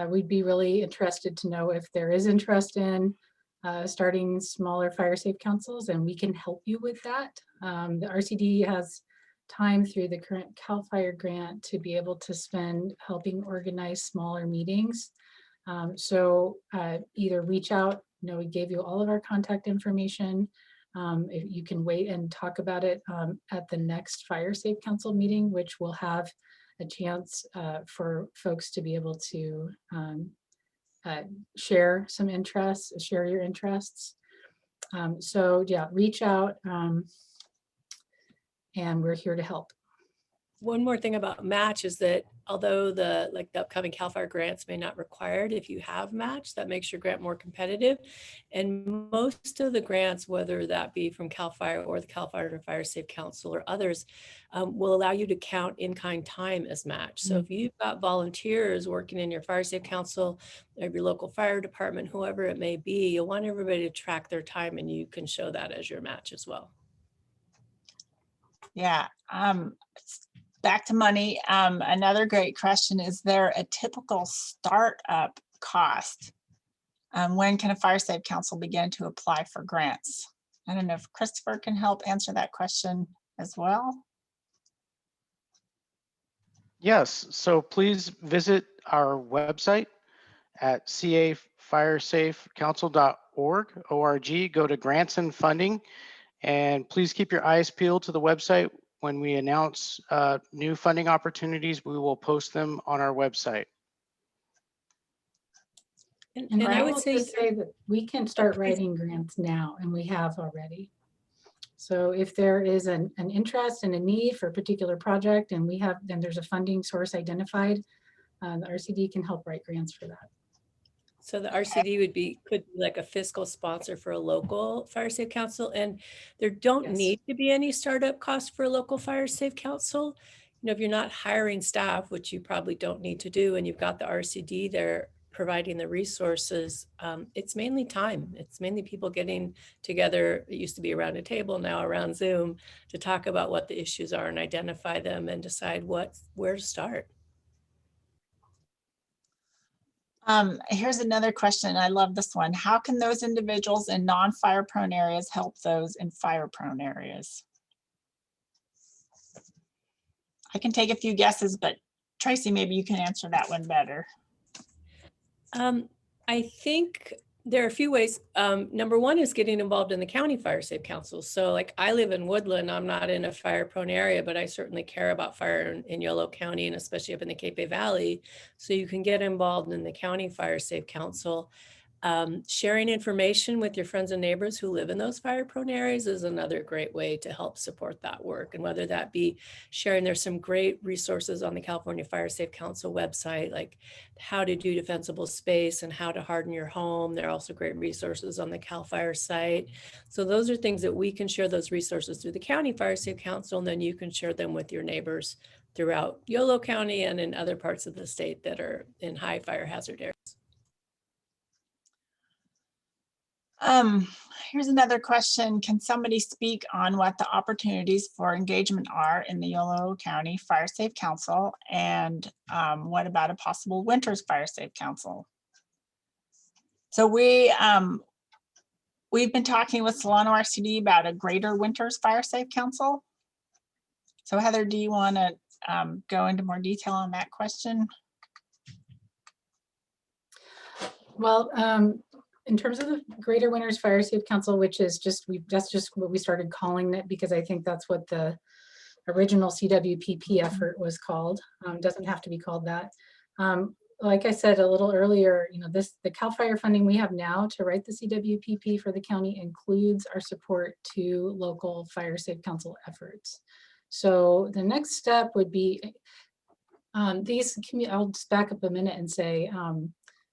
we'd be really interested to know if there is interest in starting smaller fire safe councils, and we can help you with that. The RCD has time through the current CAL FIRE grant to be able to spend helping organize smaller meetings. So either reach out, we gave you all of our contact information. If you can wait and talk about it at the next Fire Safe Council meeting, which will have a chance for folks to be able to share some interests, share your interests. So yeah, reach out and we're here to help. one more thing about match is that although the upcoming CAL FIRE grants may not require it, if you have match, that makes your grant more competitive. And most of the grants, whether that be from CAL FIRE or the CAL FIRE and Fire Safe Council or others, will allow you to count in-kind time as match. So if you've got volunteers working in your Fire Safe Council, or your local fire department, whoever it may be, you'll want everybody to track their time, and you can show that as your match as well. Yeah. Back to money. Another great question, is there a typical startup cost? When can a Fire Safe Council begin to apply for grants? I don't know if Christopher can help answer that question as well. Yes, so please visit our website at cafiresafecouncil.org, go to grants and funding, and please keep your eyes peeled to the website. When we announce new funding opportunities, we will post them on our website. And I would will say, just say that we can start writing grants now, and we have already. So if there is an interest and a need for a particular project, and then there's a funding source identified, the RCD can help write grants for that. so the RCD could be like a fiscal sponsor for a local Fire Safe Council, and there don't Yes. need to be any startup cost for a local Fire Safe Council. You know, if you're not hiring staff, which you probably don't need to do, and you've got the RCD there providing the resources, it's mainly time. It's mainly people getting together. It used to be around a table, now around Zoom, to talk about what the issues are and identify them and decide where to start. Here's another question. I love this one. How can those individuals in non-fire prone areas help those in fire prone areas? I can take a few guesses, but Tracy, maybe you can answer that one better. I think there are a few ways. Number one is getting involved in the county Fire Safe Council. So like I live in Woodland, I'm not in a fire prone area, but I certainly care about fire in Yolo County and especially up in the Cape Bay Valley. So you can get involved in the county Fire Safe Council. Sharing information with your friends and neighbors who live in those fire prone areas is another great way to help support that work. And whether that be sharing, there's some great resources on the California Fire Safe Council website, like how to do defensible space and how to harden your home. There are also great resources on the CAL FIRE site. So those are things that we can share those resources through the County Fire Safe Council, and then you can share them with your neighbors throughout Yolo County and in other parts of the state that are in high fire hazard areas. Here's another question. Can somebody speak on what the opportunities for engagement are in the Yolo County Fire Safe Council? And what about a possible Winters Fire Safe Council? So we've been talking with Solano RCD about a greater Winters Fire Safe Council. So Heather, do you want to go into more detail on that question? Well, in terms of the Greater Winters Fire Safe Council, which is that's just what we started calling it, because I think that's what the original CWPP effort was called. Doesn't have to be called that. Like I said a little earlier, you know, the CAL FIRE funding we have now to write the CWPP for the county includes our support to local Fire Safe Council efforts. So the next step would be I'll just back up a minute and say,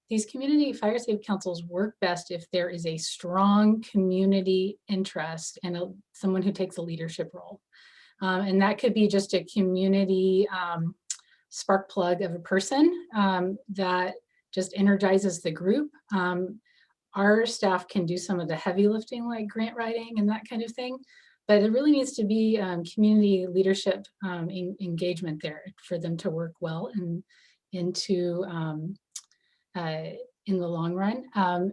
these community fire safe councils work best if there is a strong community interest and someone who takes a leadership role. And that could be just a community spark plug of a person that just energizes the group. Our staff can do some of the heavy lifting like grant writing and that kind of thing, but it really needs to be community leadership engagement there for them to work well and into in the long run.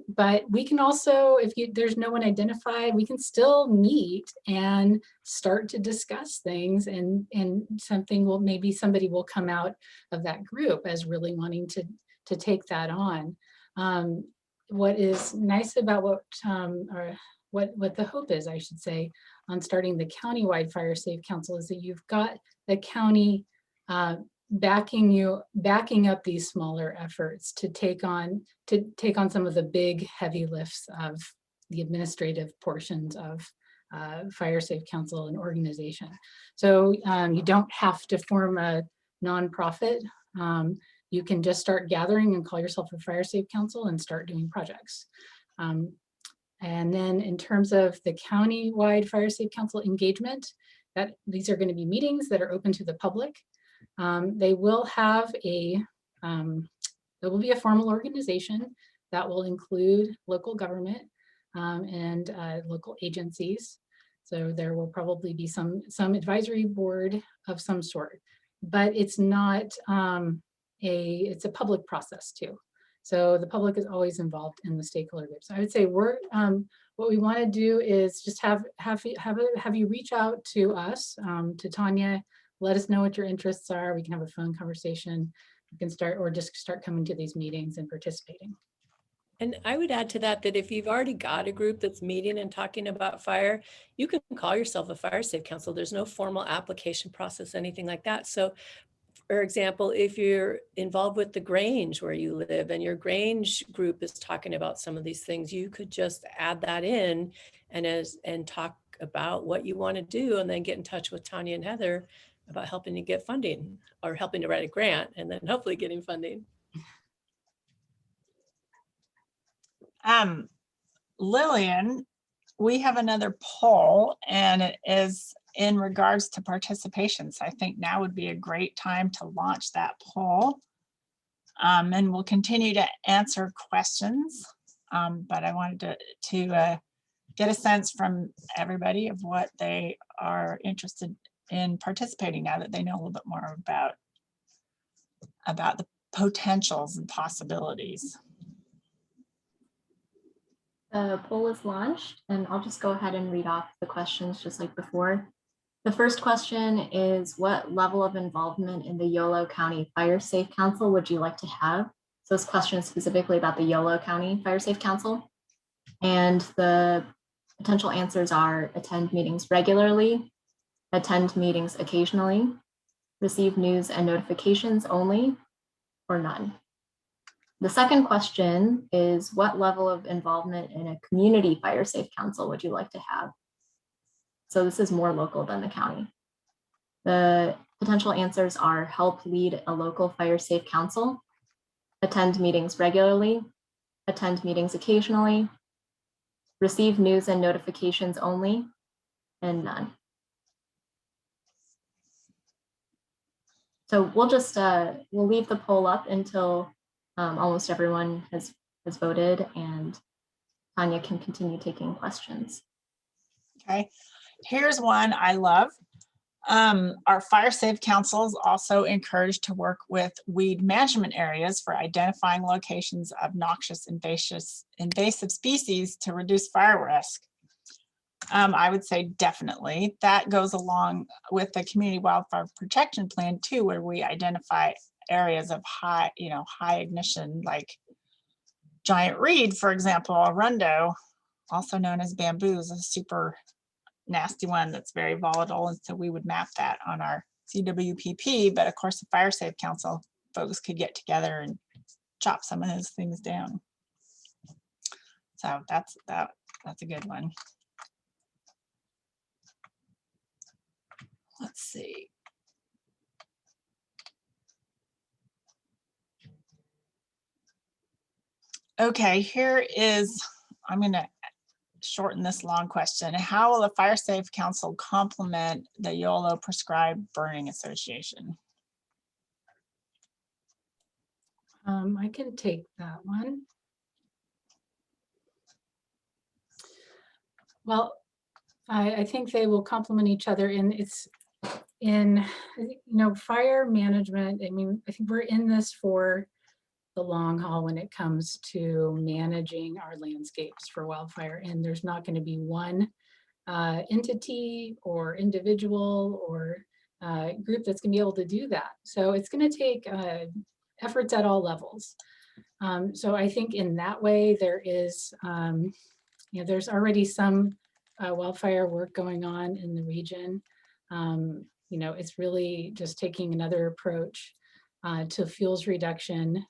But we can also, if there's no one identified, we can still meet and start to discuss things, and maybe somebody will come out of that group as really wanting to take that on. What is nice about what the hope is, I should say, on starting the countywide Fire Safe Council is that you've got the county backing up these smaller efforts to take on some of the big heavy lifts of the administrative portions of Fire Safe Council and organization. So you don't have to form a nonprofit. You can just start gathering and call yourself a Fire Safe Council and start doing projects. And then in terms of the county-wide Fire Safe Council engagement, these are going to be meetings that are open to the public. They will have there will be a formal organization that will include local government and local agencies. So there will probably be some advisory board of some sort, but it's not it's a public process too. So the public is always involved in the stakeholder groups. I would say what we want to do is just have you reach out to us, to Tanya, let us know what your interests are. We can have a phone conversation. We can start, or just start coming to these meetings and participating. And I would add to that, that if you've already got a group that's meeting and talking about fire, you can call yourself a Fire Safe Council. There's no formal application process, anything like that. So for example, if you're involved with the Grange where you live and your Grange group is talking about some of these things, you could just add that in and talk about what you want to do, and then get in touch with Tanya and Heather about helping you get funding or helping to write a grant and then hopefully getting funding. Lillian, we have another poll, and it is in regards to participation. So I think now would be a great time to launch that poll. And we'll continue to answer questions. But I wanted to get a sense from everybody of what they are interested in participating now that they know a little bit more about the potentials and possibilities. The poll is launched, and I'll just go ahead and read off the questions just like before. The first question is, what level of involvement in the Yolo County Fire Safe Council would you like to have? So this question is specifically about the Yolo County Fire Safe Council. And the potential answers are: attend meetings regularly, attend meetings occasionally, receive news and notifications only, or none. The second question is, what level of involvement in a community fire safe council would you like to have? So this is more local than the county. The potential answers are: help lead a local fire safe council, attend meetings regularly, attend meetings occasionally, receive news and notifications only, and none. So we'll just, we'll leave the poll up until almost everyone has voted, and Tanya can continue taking questions. Okay, here's one I love. Our fire safe councils also encouraged to work with weed management areas for identifying locations of noxious invasive species to reduce fire risk. I would say definitely. That goes along with the community wildfire protection plan too, where we identify areas of high ignition, like giant reed, for example. Arundo, also known as bamboo, is a super nasty one that's very volatile, and so we would map that on our CWPP. But of course, the Fire Safe Council folks could get together and chop some of those things down. So that's a good one. Let's see. Okay, here is, I'm going to shorten this long question. How will the Fire Safe Council complement the Yolo Prescribed Burning Association? I can take that one. Well, I think they will complement each other in fire management. I mean, I think we're in this for the long haul when it comes to managing our landscapes for wildfire, and there's not going to be one entity or individual or group that's going to be able to do that. So it's going to take efforts at all levels. So I think in that way there is, there's already some wildfire work going on in the region. It's really just taking another approach to fuels reduction,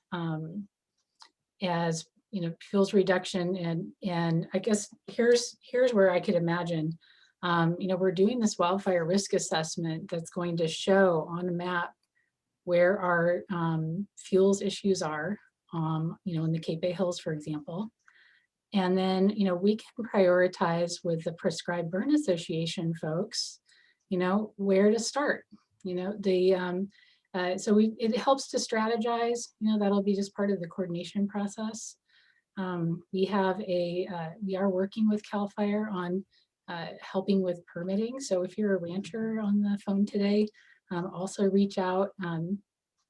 fuels reduction, and I guess here's where I could imagine We're doing this wildfire risk assessment that's going to show on a map where our fuels issues are, in the Cape Bay Hills, for example. And then, we can prioritize with the Prescribed Burn Association folks, where to start. It helps to strategize. That'll be just part of the coordination process. We are working with CAL FIRE on helping with permitting. So if you're a rancher on the phone today, also reach out.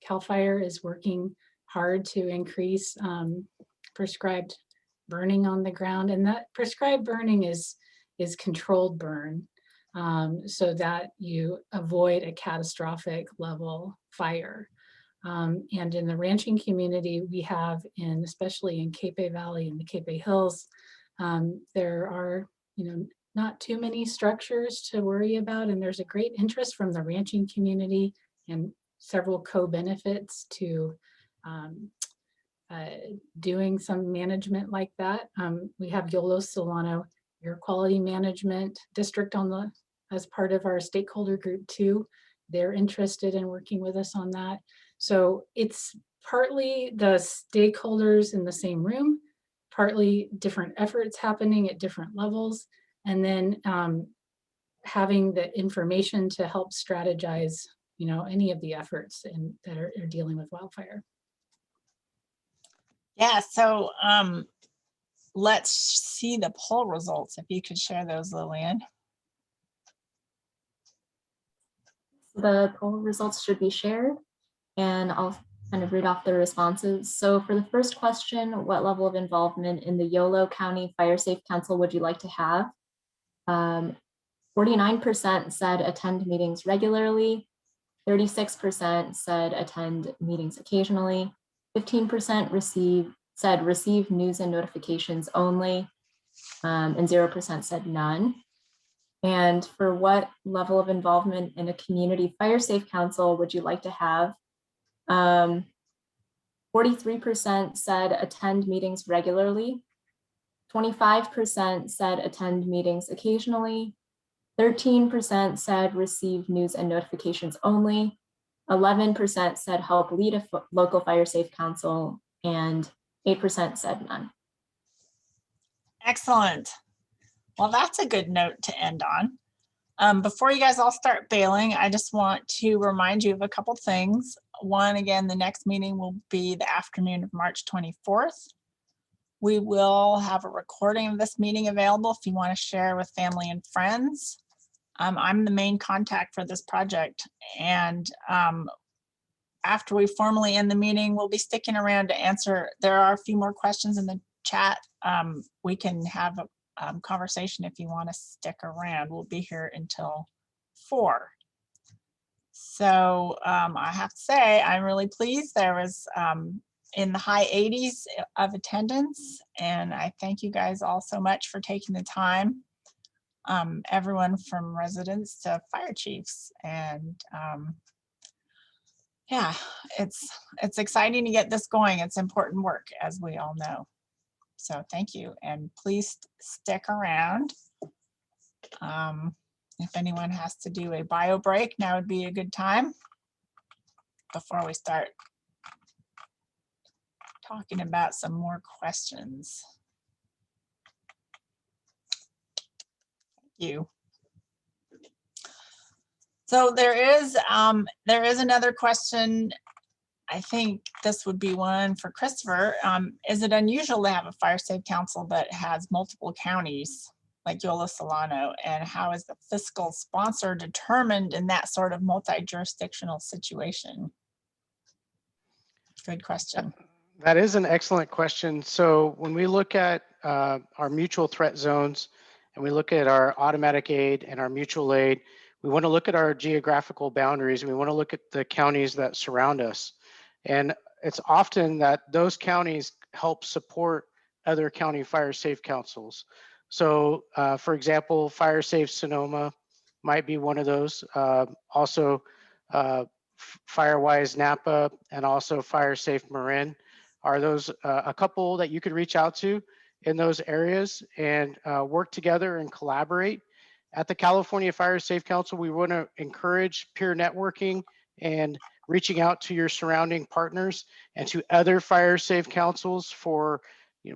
CAL FIRE is working hard to increase prescribed burning on the ground, and that prescribed burning is controlled burn, so that you avoid a catastrophic level fire. And in the ranching community, we have, especially in Cape Bay Valley and the Cape Bay Hills, there are not too many structures to worry about, and there's a great interest from the ranching community and several co-benefits to doing some management like that. We have Yolo Solano Air Quality Management District as part of our stakeholder group too. They're interested in working with us on that. So it's partly the stakeholders in the same room, partly different efforts happening at different levels, and then having the information to help strategize, any of the efforts that are dealing with wildfire. Yeah, so let's see the poll results. If you could share those, Lillian. The poll results should be shared, and I'll kind of read off the responses. So for the first question, what level of involvement in the Yolo County Fire Safe Council would you like to have? 49% said attend meetings regularly, 36% said attend meetings occasionally, 15% said receive news and notifications only, and 0% said none. And for what level of involvement in a community fire safe council would you like to have? 43% said attend meetings regularly, 25% said attend meetings occasionally, 13% said receive news and notifications only, 11% said help lead a local fire safe council, and 8% said none. Excellent. Well, that's a good note to end on. Before you guys all start bailing, I just want to remind you of a couple things. One, again, the next meeting will be the afternoon of March 24th. We will have a recording of this meeting available if you want to share with family and friends. I'm the main contact for this project, and after we formally end the meeting, we'll be sticking around to answer. There are a few more questions in the chat. We can have a conversation if you want to stick around. We'll be here until 4. So I have to say, I'm really pleased. There was in the high 80s of attendance, and I thank you guys all so much for taking the time. Everyone from residents to fire chiefs, and yeah, it's exciting to get this going. It's important work, as we all know. So thank you, and please stick around. If anyone has to do a bio break, now would be a good time before we start talking about some more questions. Thank you. So there is another question. I think this would be one for Christopher. Is it unusual to have a fire safe council that has multiple counties like Yola, Solano, and how is the fiscal sponsor determined in that sort of multi-jurisdictional situation? Good question. That is an excellent question. So when we look at our mutual threat zones and we look at our automatic aid and our mutual aid, we want to look at our geographical boundaries. We want to look at the counties that surround us. And it's often that those counties help support other county fire safe councils. So for example, Fire Safe Sonoma might be one of those. Also Firewise Napa and also Fire Safe Marin are those a couple that you could reach out to in those areas and work together and collaborate At the California Fire Safe Council, we want to encourage peer networking and reaching out to your surrounding partners and to other fire safe councils for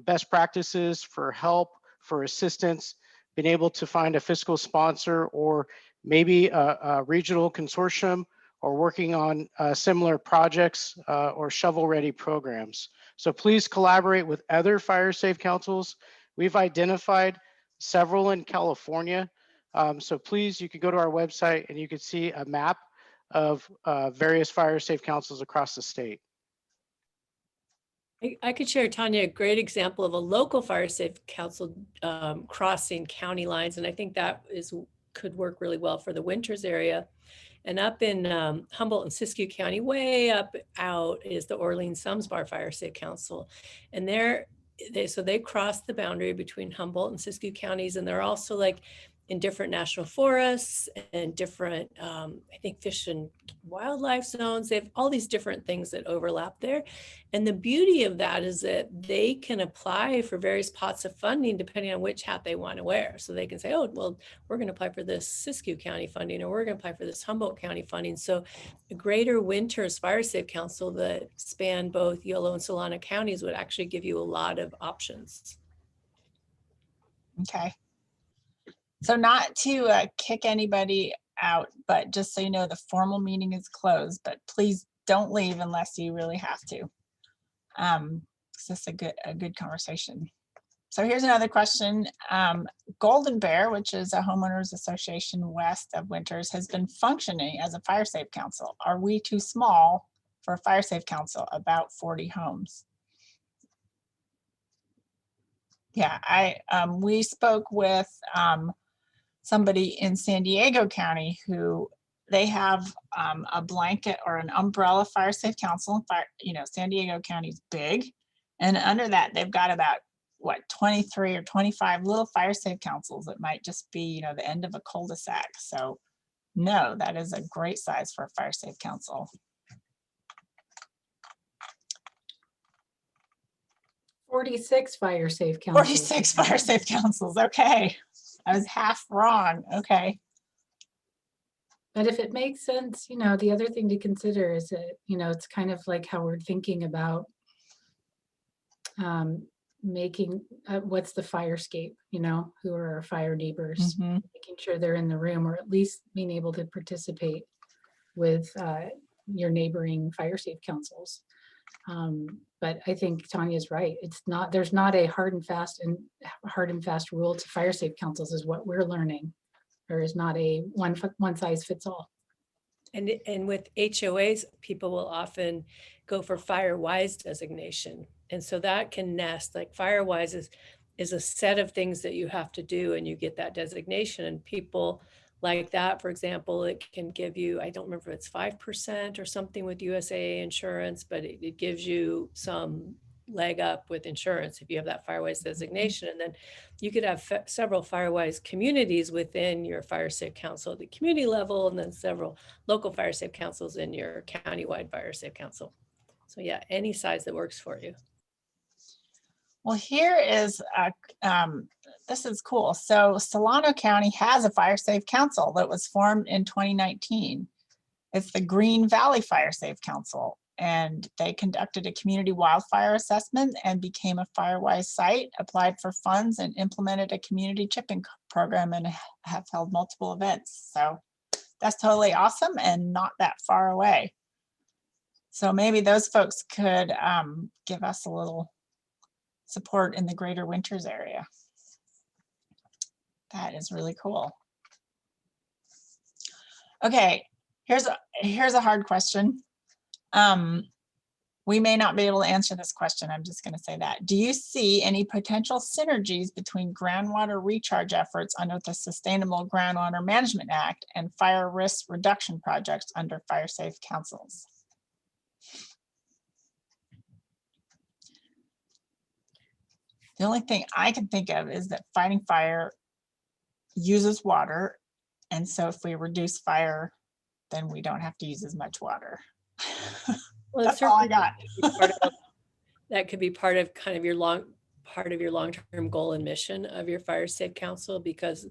best practices, for help, for assistance, being able to find a fiscal sponsor or maybe a regional consortium or working on similar projects or shovel-ready programs. So please collaborate with other fire safe councils. We've identified several in California. So please, you can go to our website and you can see a map of various fire safe councils across the state. I could share, Tanya, a great example of a local fire safe council crossing county lines. And I think that could work really well for the Winters area. And up in Humboldt and Siskiyou County, way up out, is the Orleans-Sumsbar Fire Safe Council. And they cross the boundary between Humboldt and Siskiyou counties. And they're also like in different national forests and different, I think, fish and wildlife zones. They have all these different things that overlap there. And the beauty of that is that they can apply for various pots of funding depending on which hat they want to wear. So they can say, oh, well, we're going to apply for this Siskiyou County funding, or we're going to apply for this Humboldt County funding. So the Greater Winters Fire Safe Council that span both Yolo and Solano counties would actually give you a lot of options. Okay. So not to kick anybody out, but just so you know, the formal meeting is closed, but please don't leave unless you really have to. It's just a good conversation. So here's another question. Golden Bear, which is a homeowners association west of Winters, has been functioning as a fire safe council. Are we too small for a fire safe council? About 40 homes. Yeah, we spoke with somebody in San Diego County who they have a blanket or an umbrella fire safe council. San Diego County is big, and under that they've got about 23 or 25 little fire safe councils that might just be the end of a cul-de-sac. So no, that is a great size for a fire safe council. 46 fire safe councils. 46 fire safe councils. Okay. I was half wrong. Okay. But if it makes sense, the other thing to consider is that, it's kind of like how we're thinking about making, what's the firescape, who are our fire neighbors, making sure they're in the room, or at least being able to participate with your neighboring fire safe councils. But I think Tanya's right. There's not a hard and fast rule to fire safe councils, is what we're learning. There is not a one size fits all. And with HOAs, people will often go for FireWise designation. And so that can nest, like FireWise is a set of things that you have to do, and you get that designation. And people like that, for example, it can give you, I don't remember if it's 5% or something with USAA insurance, but it gives you some leg up with insurance if you have that FireWise designation. And then you could have several FireWise communities within your fire safe council at the community level, and then several local fire safe councils in your countywide fire safe council. So yeah, any size that works for you. Well, here is this is cool. So Solano County has a fire safe council that was formed in 2019. It's the Green Valley Fire Safe Council, and they conducted a community wildfire assessment and became a FireWise site, applied for funds, and implemented a community chipping program, and have held multiple events. So that's totally awesome and not that far away. So maybe those folks could give us a little support in the Greater Winters area. That is really cool. Okay, here's a hard question. We may not be able to answer this question. I'm just going to say that. Do you see any potential synergies between groundwater recharge efforts under the Sustainable Groundwater Management Act and fire risk reduction projects under fire safe councils? The only thing I can think of is that fighting fire uses water. And so if we reduce fire, then we don't have to use as much water. Well, that's all I got. That could be part of kind of your long-term goal and mission of your fire safe council, because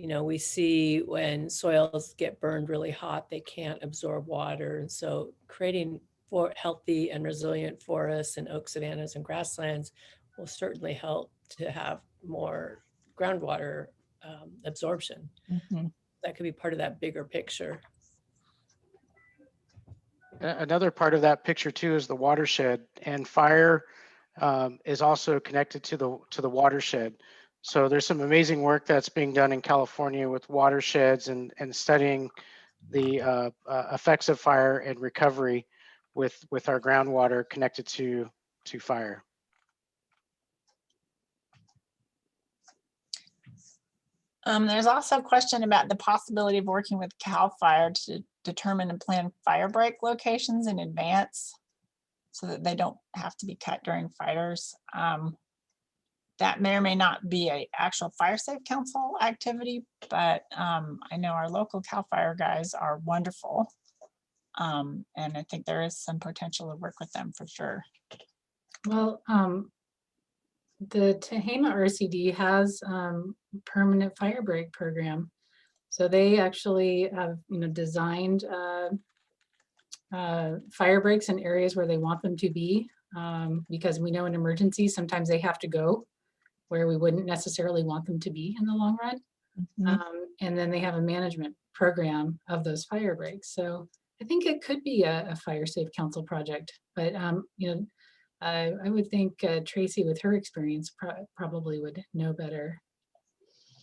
You know, we see when soils get burned really hot, they can't absorb water. And so creating for healthy and resilient forests and oak savannas and grasslands will certainly help to have more groundwater absorption. Mhm. That could be part of that bigger picture. Another part of that picture too is the watershed, and fire is also connected to the watershed. So there's some amazing work that's being done in California with watersheds and studying the effects of fire and recovery with our groundwater connected to fire. There's also a question about the possibility of working with CAL FIRE to determine and plan fire break locations in advance so that they don't have to be cut during fires. That may or may not be a actual Fire Safe Council activity, but I know our local CAL FIRE guys are wonderful. And I think there is some potential to work with them for sure. Well, the Tehama RCD has permanent fire break program. So they actually have, designed fire breaks in areas where they want them to be, because we know in emergencies, sometimes they have to go where we wouldn't necessarily want them to be in the long run. And then they have a management program of those fire breaks. So I think it could be a Fire Safe Council project, but I would think Tracy, with her experience, probably would know better.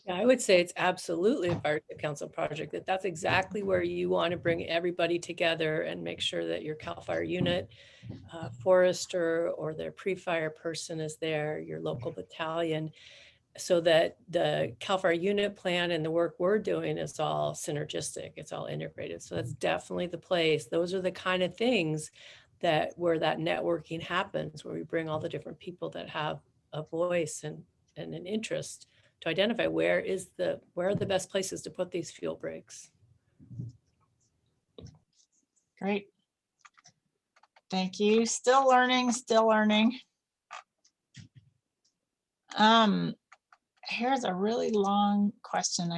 Yeah, I would say it's absolutely a Fire Safe Council project, that's exactly where you want to bring everybody together and make sure that your CAL FIRE unit, forester or their pre-fire person is there, your local battalion, so that the CAL FIRE unit plan and the work we're doing is all synergistic, it's all integrated. So that's definitely the place. Those are the kind of things where that networking happens, where we bring all the different people that have a voice and an interest to identify where are the best places to put these fuel breaks. Great. Thank you. Still learning, still learning. Here's a really long question.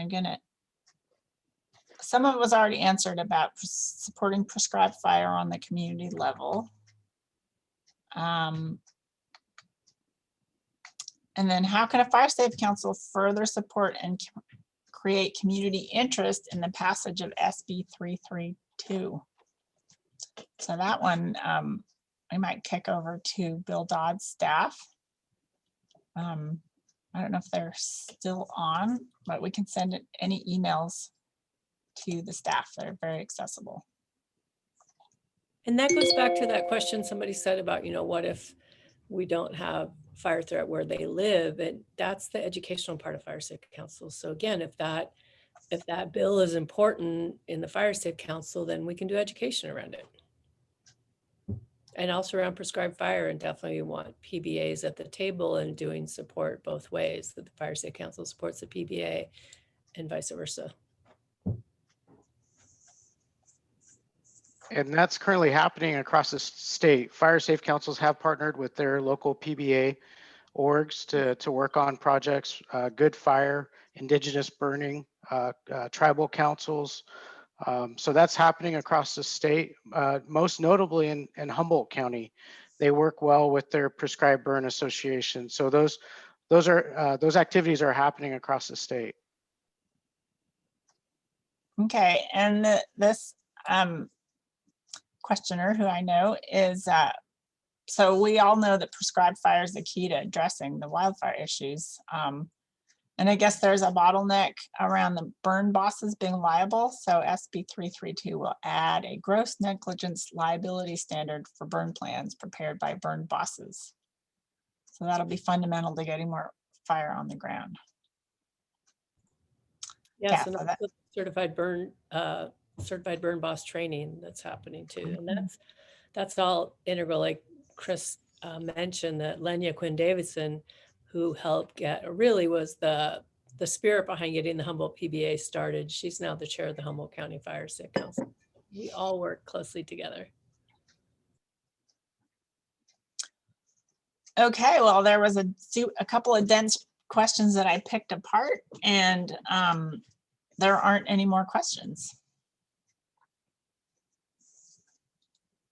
Some of it was already answered about supporting prescribed fire on the community level. And then how can a Fire Safe Council further support and create community interest in the passage of SB 332? So that one, I might kick over to Bill Dodd's staff. I don't know if they're still on, but we can send any emails to the staff that are very accessible. And that goes back to that question somebody said about, what if we don't have fire threat where they live? And that's the educational part of Fire Safe Council. So again, if that bill is important in the Fire Safe Council, then we can do education around it. And also around prescribed fire, and definitely want PBAs at the table and doing support both ways, that the Fire Safe Council supports the PBA and vice versa. And that's currently happening across the state. Fire Safe Councils have partnered with their local PBA orgs to work on projects, good fire, indigenous burning, tribal councils. So that's happening across the state, most notably in Humboldt County. They work well with their prescribed burn association. So those activities are happening across the state. Okay, and this questioner, who I know, is so we all know that prescribed fire is the key to addressing the wildfire issues. And I guess there's a bottleneck around the burn bosses being liable. So SB 332 will add a gross negligence liability standard for burn plans prepared by burn bosses. So that'll be fundamental to getting more fire on the ground. Yes, Yeah, and so also certified burn boss training that's happening too. And that's all integral, like Chris mentioned, that Lenya Quinn Davidson, who helped really was the spirit behind getting the Humboldt PBA started. She's now the chair of the Humboldt County Fire Safe Council. We all work closely together. Okay, well, there was a couple of dense questions that I picked apart, and there aren't any more questions.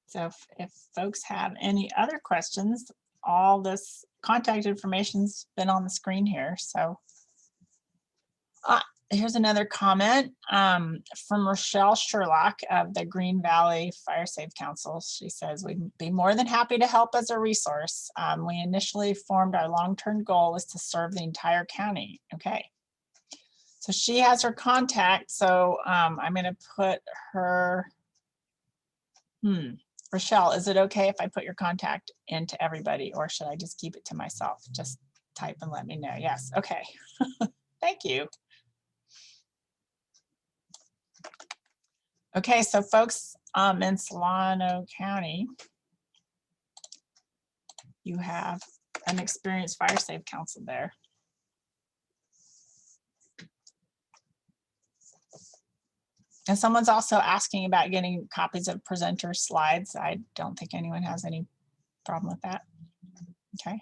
So if folks have any other questions, all this contact information's been on the screen here. So here's another comment from Rochelle Sherlock of the Green Valley Fire Safe Council. She says, we'd be more than happy to help as a resource. We initially formed our long-term goal was to serve the entire county. Okay. So she has her contact. So I'm going to put her, Rochelle, is it okay if I put your contact into everybody, or should I just keep it to myself? Just type and let me know. Yes. Okay. Thank you. Okay, so folks in Solano County, you have an experienced fire safe council there. And someone's also asking about getting copies of presenter slides. I don't think anyone has any problem with that. Okay.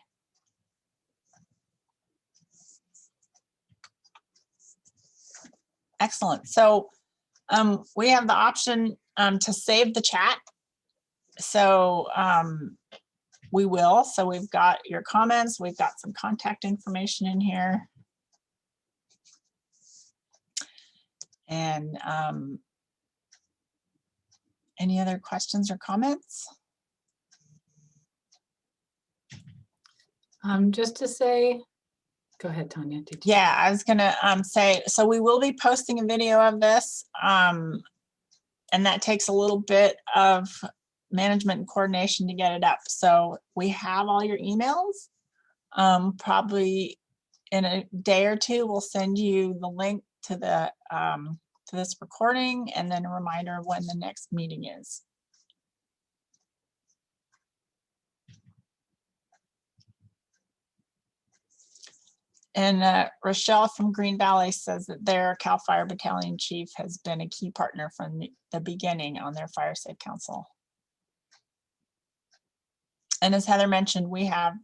Excellent. So we have the option to save the chat. So we will. So we've got your comments. We've got some contact information in here. And any other questions or comments? Just to say, go ahead, Tanya. Yeah, I was gonna say, so we will be posting a video of this, and that takes a little bit of management and coordination to get it up. So we have all your emails. Probably in a day or two, we'll send you the link to the to this recording, and then a reminder of when the next meeting is. And Rochelle from Green Valley says that their CAL FIRE Battalion Chief has been a key partner from the beginning on their Fire Safe Council. And as Heather mentioned, we have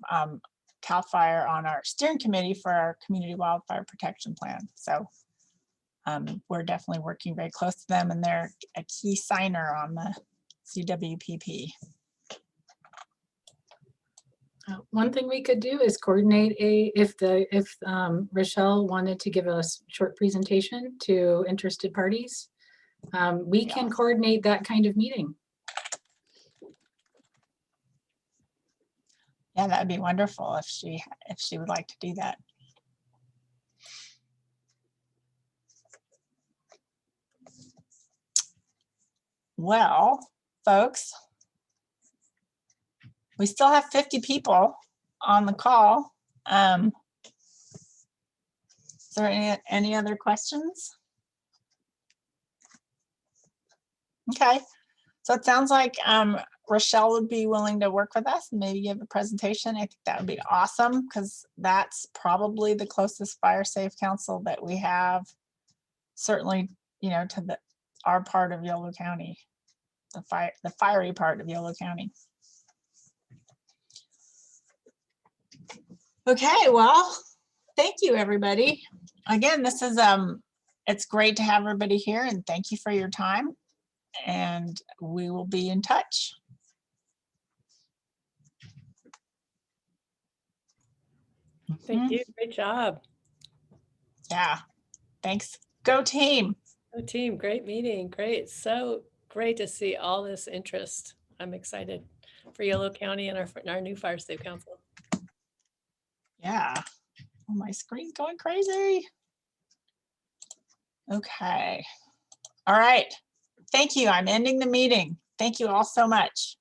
CAL FIRE on our steering committee for our community wildfire protection plan. So we're definitely working very close to them, and they're a key signer on the CWPP. One thing we could do is coordinate if Rochelle wanted to give a short presentation to interested parties, we can coordinate that kind of meeting. Yeah, that'd be wonderful if she would like to do that. Well, folks, we still have 50 people on the call. Is there any other questions? Okay, so it sounds like Rochelle would be willing to work with us and maybe give a presentation. I think that would be awesome, because that's probably the closest fire safe council that we have, certainly, you know, to our part of Yolo County, the fiery part of Yolo County. Okay, well, thank you, everybody. Again, this is it's great to have everybody here, and thank you for your time, and we will be in touch. Thank you. Great job. Yeah, thanks. Go team. Go team. Great meeting. Great. So great to see all this interest. I'm excited for Yolo County and our new Fire Safe Council. Yeah. Oh, my screen's going crazy. Okay. All right. Thank you. I'm ending the meeting. Thank you all so much.